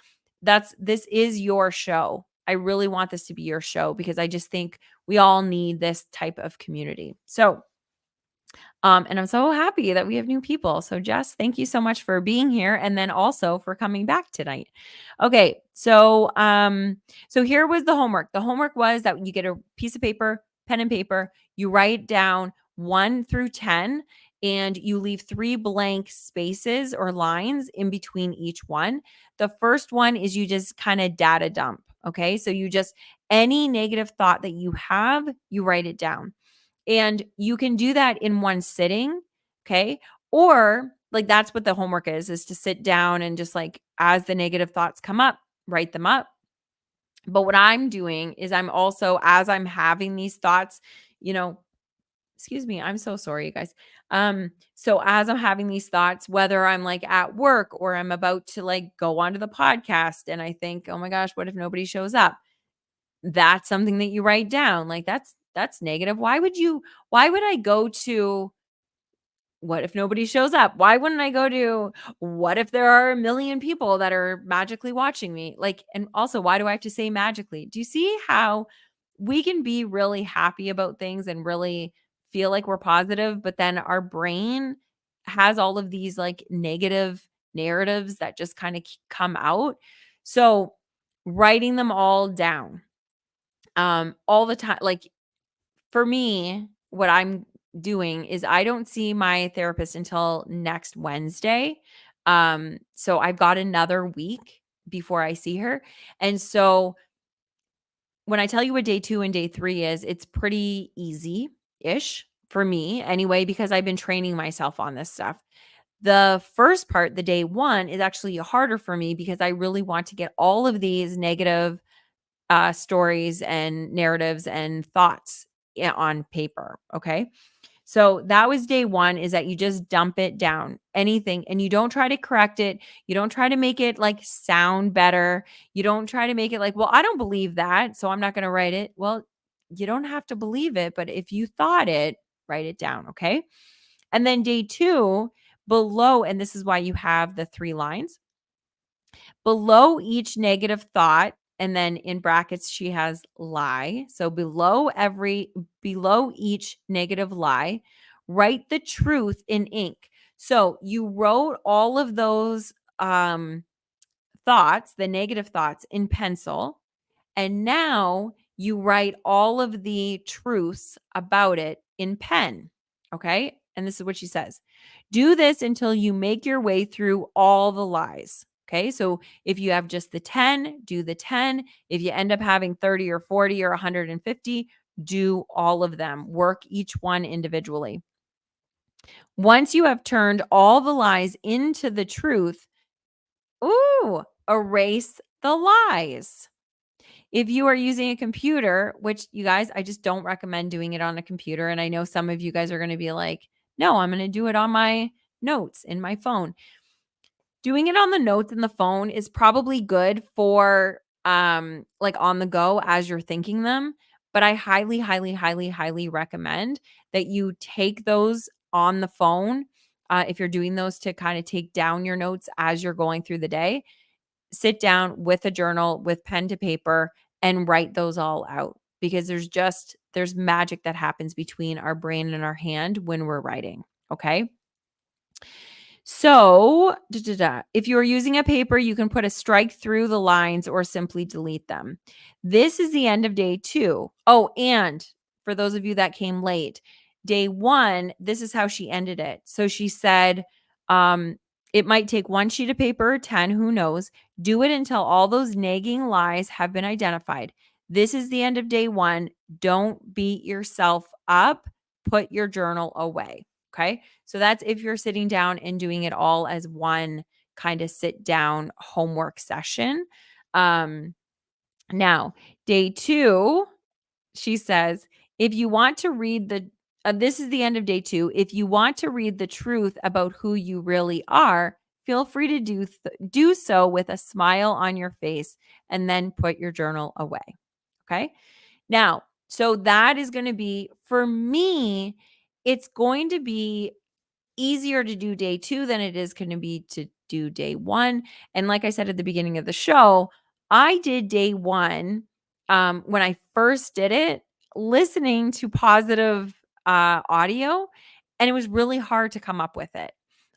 this is your show. I really want this to be your show because I just think we all need this type of community. So, and I'm so happy that we have new people. So, Jess, thank you so much for being here and then also for coming back tonight. Okay, so here was the homework. The homework was that you get a piece of paper, pen and paper, you write down 1 through 10 and you leave 3 blank spaces or lines in between each one. The first one is you just kind of data dump, okay? So you just any negative thought that you have, you write it down. And you can do that in one sitting, okay? Or like, that's what the homework is to sit down and just, like, as the negative thoughts come up, write them up. But what I'm doing is I'm also, as I'm having these thoughts, you know, excuse me, I'm so sorry, you guys. So as I'm having these thoughts, whether I'm like at work or I'm about to like go onto the podcast and I think, oh my gosh, what if nobody shows up? That's something that you write down. Like that's negative. Why would I go to what if nobody shows up? Why wouldn't I go to what if there are a million people that are magically watching me? Like, and also, why do I have to say magically? Do you see how we can be really happy about things and really feel like we're positive, but then our brain has all of these like negative narratives that just kind of come out? So, writing them all down all the time, like for me, what I'm doing is I don't see my therapist until next Wednesday. So I've got another week before I see her. And so when I tell you what day 2 and day 3 is, it's pretty easy-ish for me anyway, because I've been training myself on this stuff. The first part, the day 1, is actually harder for me because I really want to get all of these negative stories and narratives and thoughts on paper. Okay. So that was day 1, is that you just dump it down, anything, and you don't try to correct it. You don't try to make it like sound better. You don't try to make it like, well, I don't believe that, so I'm not going to write it. Well, you don't have to believe it, but if you thought it, write it down. Okay. And then day 2, below, and this is why you have the 3 lines below each negative thought, and then in brackets she has lie. So below each negative lie, write the truth in ink. So you wrote all of those thoughts, the negative thoughts, in pencil, and now you write all of the truths about it in pen. Okay. And this is what she says: do this until you make your way through all the lies. Okay. So if you have just the 10, do the 10. If you end up having 30 or 40 or 150, do all of them. Work each one individually. Once you have turned all the lies into the truth, erase the lies. If you are using a computer, which you guys, I just don't recommend doing it on a computer. And I know some of you guys are going to be like, no, I'm going to do it on my notes in my phone. Doing it on the notes in the phone is probably good for like on the go as you're thinking them. But I highly, highly, highly, highly recommend that you take those on the phone. If you're doing those to kind of take down your notes as you're going through the day, sit down with a journal, with pen to paper, and write those all out, because there's magic that happens between our brain and our hand when we're writing. Okay. So, if you are using a paper, you can put a strike through the lines or simply delete them. This is the end of day 2. Oh, and for those of you that came late, day 1, this is how she ended it. So she said, it might take 1 sheet of paper or 10, who knows. Do it until all those nagging lies have been identified. This is the end of day 1. Don't beat yourself up. Put your journal away. Okay. So that's if you're sitting down and doing it all as one kind of sit down homework session. Um, Now, day 2, she says, if you want to read this is the end of day 2. If you want to read the truth about who you really are, feel free to do so with a smile on your face, and then put your journal away. Okay. Now, so that is going to be, for me, it's going to be easier to do day 2 than it is going to be to do day 1. And like I said at the beginning of the show, I did day 1 when I first did it, listening to positive audio, and it was really hard to come up with it.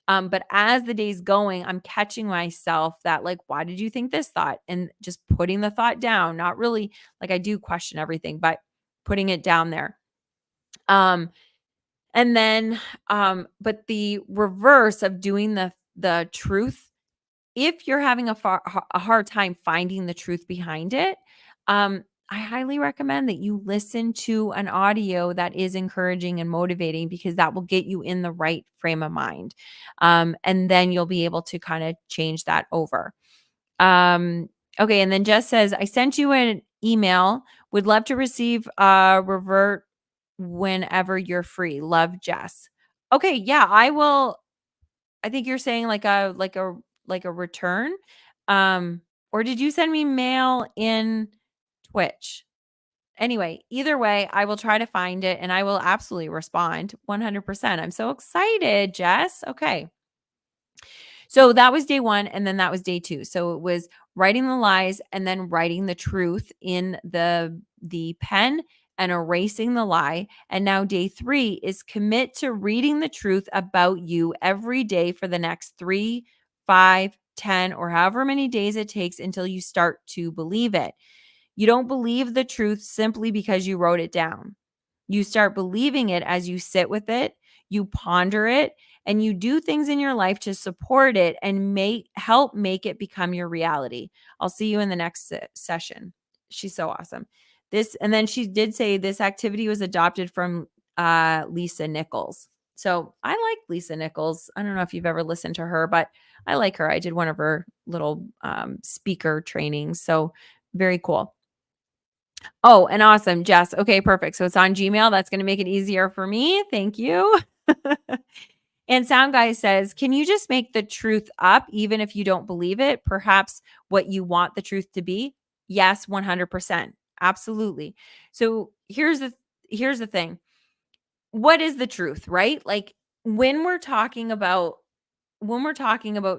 But as the day's going, I'm catching myself that, like, why did you think this thought? And just putting the thought down, not really like I do question everything, but putting it down there. Um, and then, but the reverse of doing the truth, if you're having a hard time finding the truth behind it, I highly recommend that you listen to an audio that is encouraging and motivating because that will get you in the right frame of mind. And then you'll be able to kind of change that over. Um, okay. And then Jess says, I sent you an email. Would love to receive a revert whenever you're free. Love, Jess. Okay. Yeah, I will. I think you're saying like a return. Um, or did you send me mail in Twitch? Anyway, either way, I will try to find it and I will absolutely respond 100%. I'm so excited, Jess. Okay. So that was day 1 and then that was day 2. So it was writing the lies and then writing the truth in the pen and erasing the lie. And now day 3 is commit to reading the truth about you every day for the next 3, 5, 10, or however many days it takes until you start to believe it. You don't believe the truth simply because you wrote it down. You start believing it as you sit with it, you ponder it, and you do things in your life to support it and help make it become your reality. I'll see you in the next session. She's so awesome. And then she did say this activity was adopted from Lisa Nichols. So I like Lisa Nichols. I don't know if you've ever listened to her, but I like her. I did one of her little speaker trainings. So very cool. Oh, and awesome, Jess. Okay, perfect. So it's on Gmail. That's going to make it easier for me. Thank you. And Sound Guy says, can you just make the truth up even if you don't believe it? Perhaps what you want the truth to be? Yes, 100%. Absolutely. So here's the thing. What is the truth, right? Like when we're talking about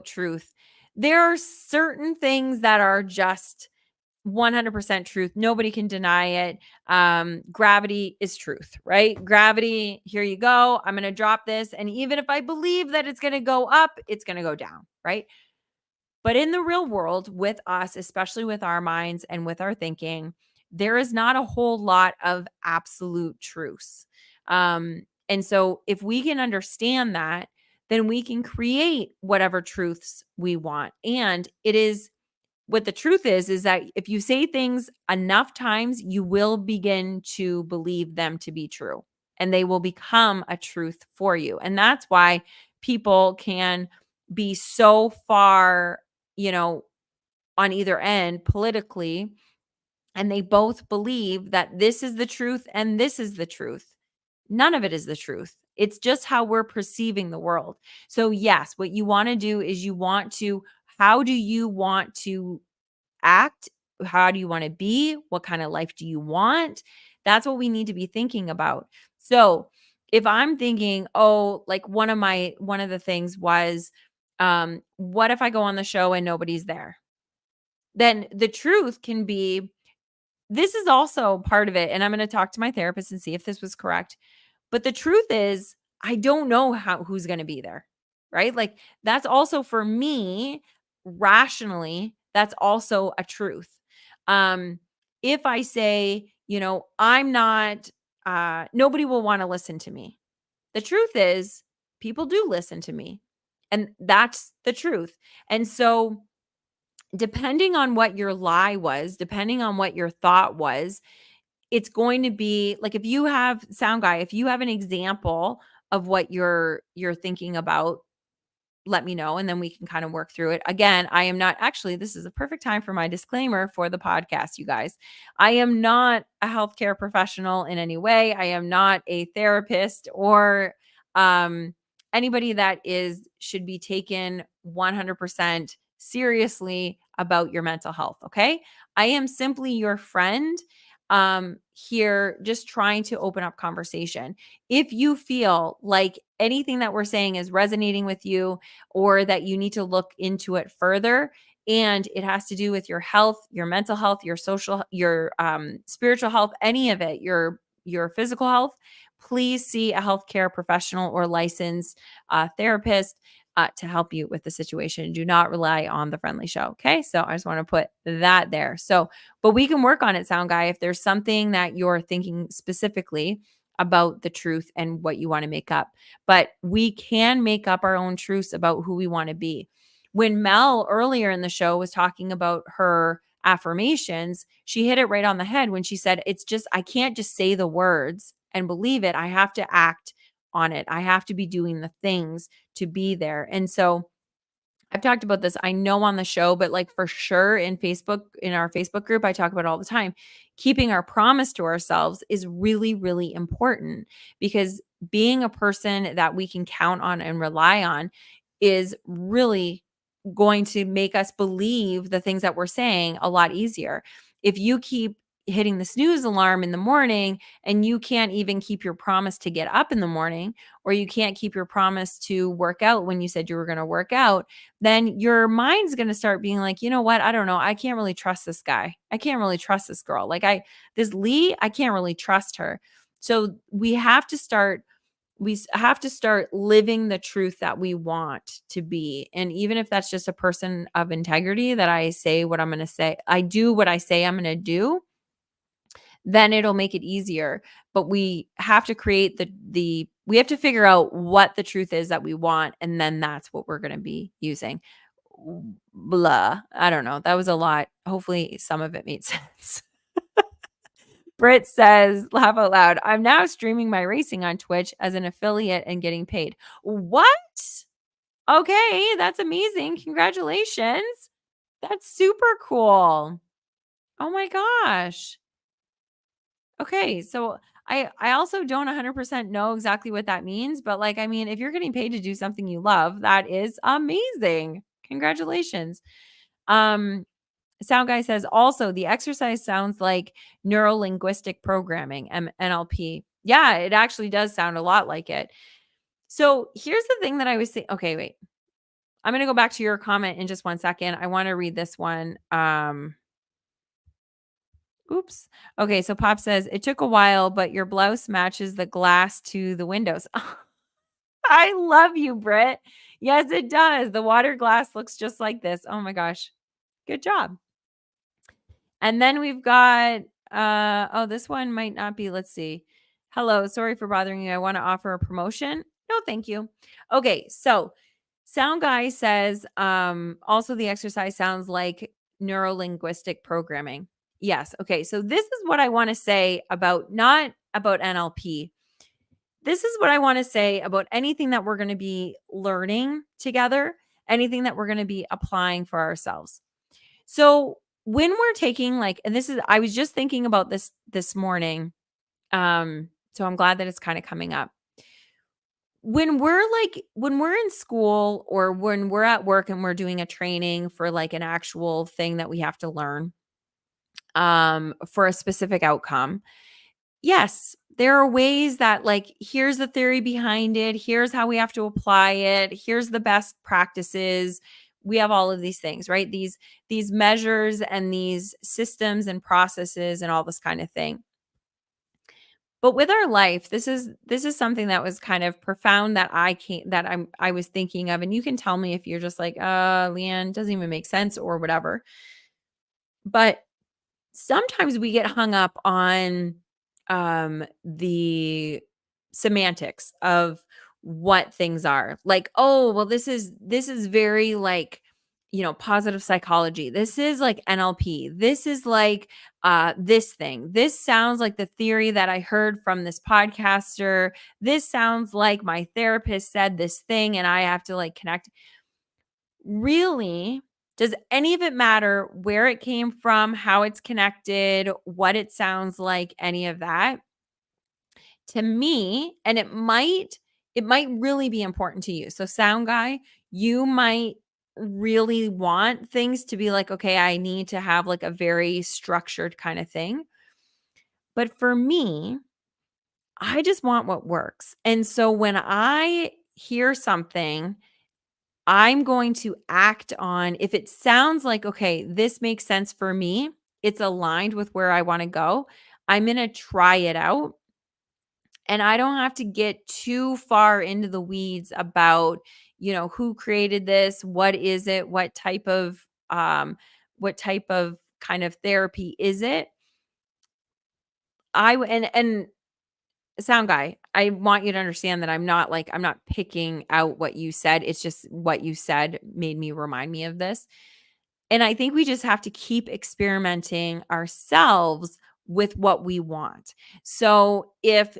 truth, there are certain things that are just 100% truth. Nobody can deny it. Gravity is truth, right? Gravity, here you go. I'm going to drop this. And even if I believe that it's going to go up, it's going to go down, right? But in the real world, with us, especially with our minds and with our thinking, there is not a whole lot of absolute truths. And so if we can understand that, then we can create whatever truths we want. And it is what the truth is that if you say things enough times, you will begin to believe them to be true and they will become a truth for you. And that's why people can be so far, you know, on either end politically, and they both believe that this is the truth and this is the truth. None of it is the truth. It's just how we're perceiving the world. So, yes, what you want to do is how do you want to act? How do you want to be? What kind of life do you want? That's what we need to be thinking about. So, if I'm thinking, oh, like one of the things was, what if I go on the show and nobody's there? Then the truth can be, this is also part of it. And I'm going to talk to my therapist and see if this was correct. But the truth is, I don't know who's going to be there. Right? Like that's also for me rationally, that's also a truth. Um if I say, I'm not nobody will want to listen to me. The truth is, people do listen to me. And that's the truth. And so depending on what your lie was, depending on what your thought was, it's going to be like if you have Sound Guy, if you have an example of what you're thinking about, let me know and then we can kind of work through it. Again, I am not actually, this is a perfect time for my disclaimer for the podcast, you guys. I am not a healthcare professional in any way. I am not a therapist or anybody that should be taken 100% seriously about your mental health, okay? I am simply your friend here just trying to open up conversation. If you feel like anything that we're saying is resonating with you or that you need to look into it further and it has to do with your health, your mental health, your social, your spiritual health, any of it, your physical health, please see a healthcare professional or licensed therapist to help you with the situation. Do not rely on the friendly show. Okay. So I just want to put that there. So, but we can work on it, Sound Guy. If there's something that you're thinking specifically about the truth and what you want to make up, but we can make up our own truths about who we want to be. When Mel earlier in the show was talking about her affirmations, she hit it right on the head when she said, it's just, I can't just say the words and believe it. I have to act on it. I have to be doing the things to be there. And so I've talked about this, I know on the show, but like for sure in our Facebook group, I talk about it all the time. Keeping our promise to ourselves is really, really important because being a person that we can count on and rely on is really going to make us believe the things that we're saying a lot easier. If you keep hitting the snooze alarm in the morning and you can't even keep your promise to get up in the morning, or you can't keep your promise to work out when you said you were going to work out, then your mind's going to start being like, you know what? I don't know. I can't really trust this guy. I can't really trust this girl. This Lee, I can't really trust her. So we have to start living the truth that we want to be. And even if that's just a person of integrity that I say what I'm going to say, I do what I say I'm going to do, then it'll make it easier. But we have to create we have to figure out what the truth is that we want, and then that's what we're going to be using. Blah. I don't know. That was a lot. Hopefully some of it made sense. Britt says, laugh out loud. I'm now streaming my racing on Twitch as an affiliate and getting paid. What? Okay, that's amazing. Congratulations. That's super cool. Oh my gosh. Okay, so I also don't 100% know exactly what that means, but like I mean, if you're getting paid to do something you love, that is amazing. Congratulations. Um Sound Guy says also the exercise sounds like neuro linguistic programming, NLP. Yeah, it actually does sound a lot like it. So here's the thing that I was saying. Okay, wait. I'm going to go back to your comment in just one second. I want to read this one. Oops. Okay, so Pop says it took a while, but your blouse matches the glass to the windows. I love you, Britt. Yes, it does. The water glass looks just like this. Oh my gosh. Good job. And then we've got oh, this one might not be. Let's see. Hello, sorry for bothering you. I want to offer a promotion. No, thank you. Okay, so Sound Guy says also the exercise sounds like neurolinguistic programming. Yes. Okay, so this is what I want to say about not about NLP. This is what I want to say about anything that we're going to be learning together, anything that we're going to be applying for ourselves. So when we're taking and this is I was just thinking about this morning. So I'm glad that it's kind of coming up. When we're in school or when we're at work and we're doing a training for like an actual thing that we have to learn for a specific outcome. Yes, there are ways that here's the theory behind it, here's how we have to apply it, here's the best practices. We have all of these things, right? These measures and these systems and processes and all this kind of thing. But with our life, this is something that was kind of profound that I was thinking of, and you can tell me if you're just like, Leanne, doesn't even make sense or whatever. But sometimes we get hung up on the semantics of what things are. Like, oh, well, this is very positive psychology. This is like NLP. This is like this thing. This sounds like the theory that I heard from this podcaster. This sounds like my therapist said this thing and I have to connect. Really, does any of it matter where it came from, how it's connected, what it sounds like, any of that? To me, and it might really be important to you. So Sound Guy, you might really want things to be like, okay, I need to have a very structured kind of thing. But for me, I just want what works. And so when I hear something, I'm going to act on if it sounds like, okay, this makes sense for me, it's aligned with where I want to go, I'm going to try it out. And I don't have to get too far into the weeds about, who created this, what is it, what type of kind of therapy is it? And Sound Guy, I want you to understand that I'm not picking out what you said. It's just what you said made me remind me of this. And I think we just have to keep experimenting ourselves with what we want. So if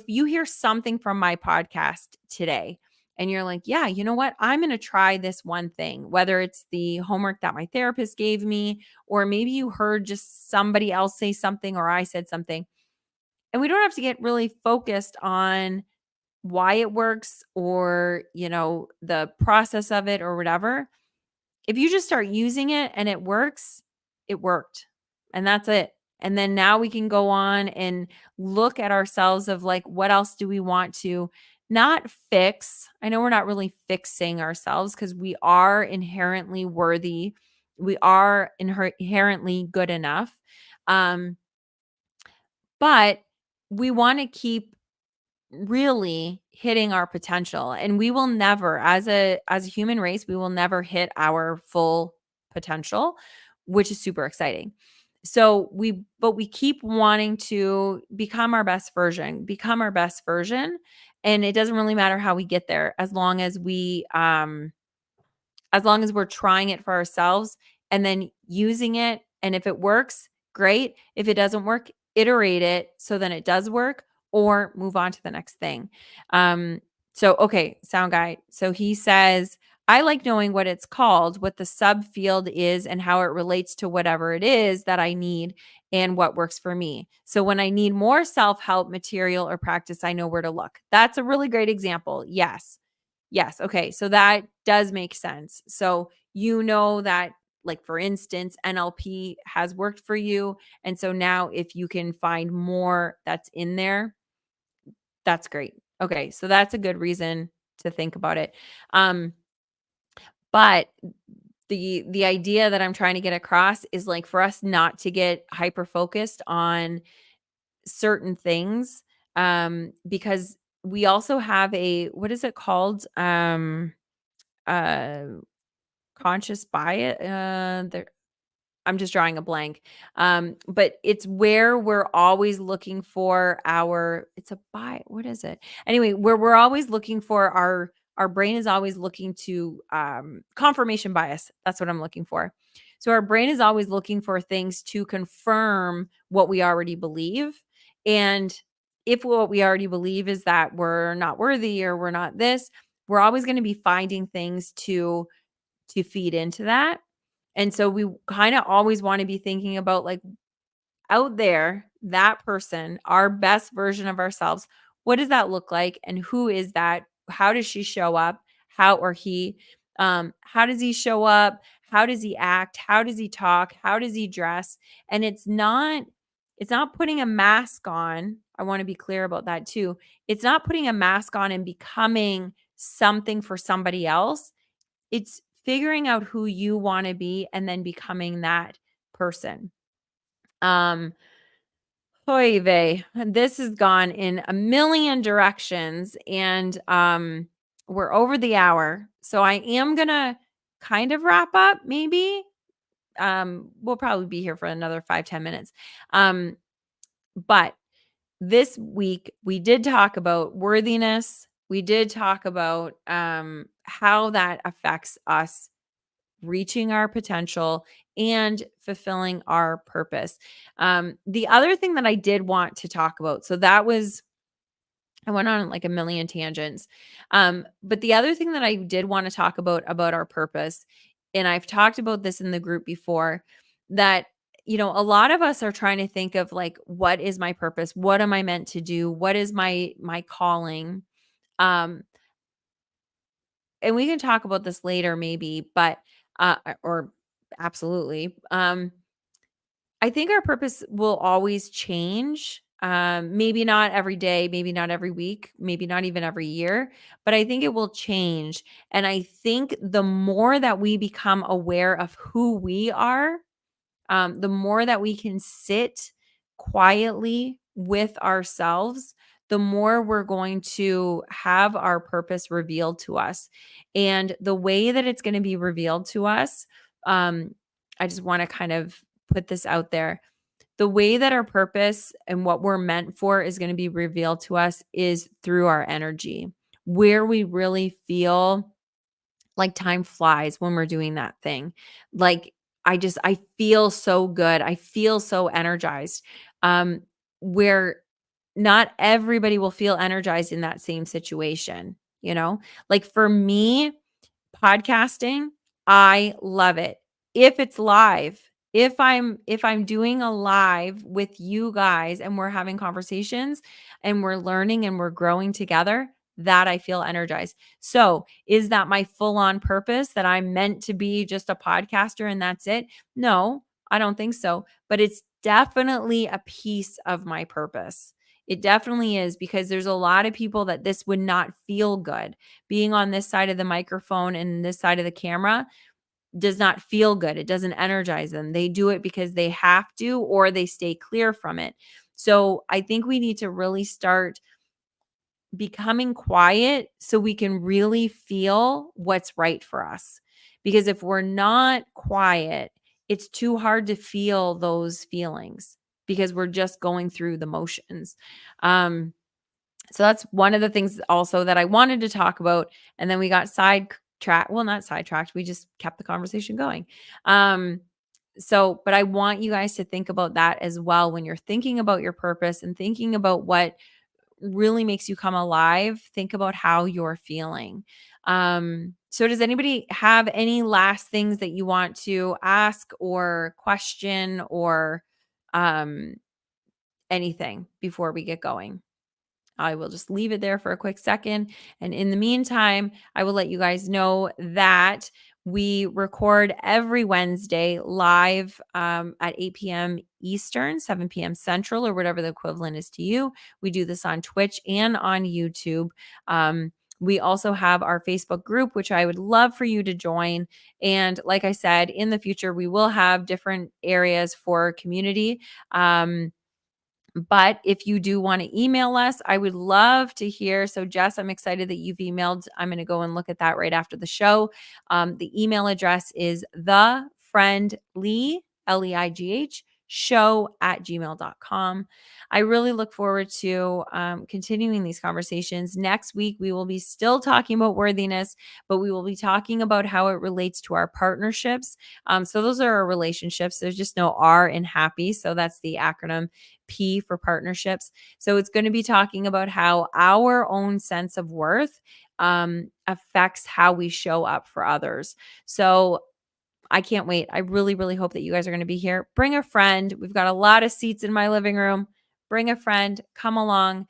you hear something from my podcast today and you're like, "Yeah, you know what? I'm going to try this one thing." Whether it's the homework that my therapist gave me, or maybe you heard just somebody else say something or I said something. And we don't have to get really focused on why it works or, the process of it or whatever. If you just start using it and it works, it worked. And that's it. And then now we can go on and look at ourselves of like, what else do we want to not fix? I know we're not really fixing ourselves because we are inherently worthy. We are inherently good enough. Um, but we want to keep really hitting our potential, and we will never, as a human race, we will never hit our full potential, which is super exciting. So we keep wanting to become our best version, and it doesn't really matter how we get there as long as we're trying it for ourselves and then using it. And if it works, great. If it doesn't work, iterate it so then it does work, or move on to the next thing. Okay, sound guy. So he says, I like knowing what it's called, what the subfield is, and how it relates to whatever it is that I need and what works for me. So when I need more self help material or practice, I know where to look. That's a really great example. Yes. Yes. Okay. So that does make sense. So you know that, like, for instance, NLP has worked for you. And so now if you can find more that's in there, that's great. Okay. So that's a good reason to think about it. Um, but the idea that I'm trying to get across is like for us not to get hyper focused on certain things, because we also have a, what is it called? Uh Conscious bias, there, I'm just drawing a blank. But it's where we're always looking for our, it's a what is it? Anyway, where we're always looking for our brain is always looking to confirmation bias. That's what I'm looking for. So our brain is always looking for things to confirm what we already believe. And if what we already believe is that we're not worthy or we're not this, we're always going to be finding things to feed into that. And so we kind of always want to be thinking about, like, out there, that person, our best version of ourselves. What does that look like? And who is that? How does she show up? How or he? How does he show up? How does he act? How does he talk? How does he dress? And it's not putting a mask on. I want to be clear about that too. It's not putting a mask on and becoming something for somebody else. It's figuring out who you wanna be and then becoming that person. Um, Oy vey, this has gone in a million directions, and, we're over the hour, so I am gonna kind of wrap up maybe. We'll probably be here for another 5-10 minutes. Um, but this week, we did talk about worthiness. We did talk about, how that affects us reaching our potential and fulfilling our purpose. The other thing that I did want to talk about, so that was, I went on like a million tangents. But the other thing that I did want to talk about our purpose, and I've talked about this in the group before, that, a lot of us are trying to think of like, what is my purpose? What am I meant to do? What is my calling? Um, and we can talk about this later maybe, but or absolutely. I think our purpose will always change. Maybe not every day, maybe not every week, maybe not even every year, but I think it will change. And I think the more that we become aware of who we are, the more that we can sit quietly with ourselves, the more we're going to have our purpose revealed to us. And the way that it's going to be revealed to us, I just want to kind of put this out there. The way that our purpose and what we're meant for is going to be revealed to us is through our energy, where we really feel like time flies when we're doing that thing. Like, I feel so good. I feel so energized. Where not everybody will feel energized in that same situation, you know? Like for me, podcasting, I love it. If it's live, if I'm doing a live with you guys and we're having conversations and we're learning and we're growing together, that I feel energized. So, is that my full-on purpose that I'm meant to be just a podcaster and that's it? No, I don't think so, but it's definitely a piece of my purpose. It definitely is because there's a lot of people that this would not feel good. Being on this side of the microphone and this side of the camera does not feel good. It doesn't energize them. They do it because they have to or they stay clear from it. So I think we need to really start becoming quiet so we can really feel what's right for us. Because if we're not quiet, it's too hard to feel those feelings because we're just going through the motions. Um, so that's one of the things also that I wanted to talk about. And then we got sidetracked. Well, not sidetracked. We just kept the conversation going. But I want you guys to think about that as well when you're thinking about your purpose and thinking about what really makes you come alive. Think about how you're feeling. So does anybody have any last things that you want to ask or question or um, anything before we get going? I will just leave it there for a quick second. And in the meantime, I will let you guys know that we record every Wednesday live at 8 p.m. Eastern, 7 p.m. Central, or whatever the equivalent is to you. We do this on Twitch and on YouTube. We also have our Facebook group, which I would love for you to join. And like I said, in the future, we will have different areas for community. But if you do want to email us, I would love to hear. So, Jess, I'm excited that you've emailed. I'm going to go and look at that right after the show. The email address is thefriendly, Leigh, show@gmail.com. I really look forward to continuing these conversations. Next week, we will be still talking about worthiness, but we will be talking about how it relates to our partnerships. So, those are our relationships. There's just no R in happy. So, that's the acronym P for partnerships. So it's going to be talking about how our own sense of worth affects how we show up for others. So I can't wait. I really, really hope that you guys are going to be here. Bring a friend. We've got a lot of seats in my living room. Bring a friend. Come along.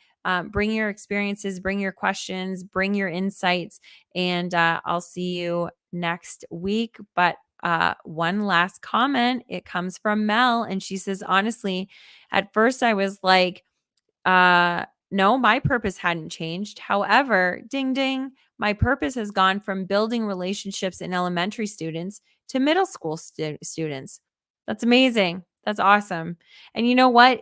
Bring your experiences, bring your questions, bring your insights, and I'll see you next week. But one last comment. It comes from Mel, and she says, honestly, at first I was like, no, my purpose hadn't changed. However, ding ding, my purpose has gone from building relationships in elementary students to middle school students. That's amazing. That's awesome. And you know what?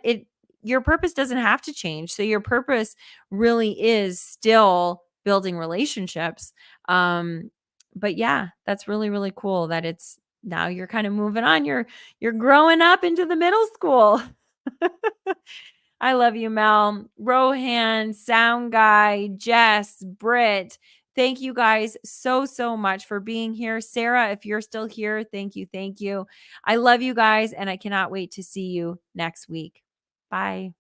Your purpose doesn't have to change. So your purpose really is still building relationships. But yeah, that's really really cool that it's now you're kind of moving on. You're growing up into the middle school. I love you, Mel, Rohan, Sound Guy, Jess, Britt. Thank you guys so, so much for being here. Sarah, if you're still here, thank you. Thank you. I love you guys, and I cannot wait to see you next week. Bye.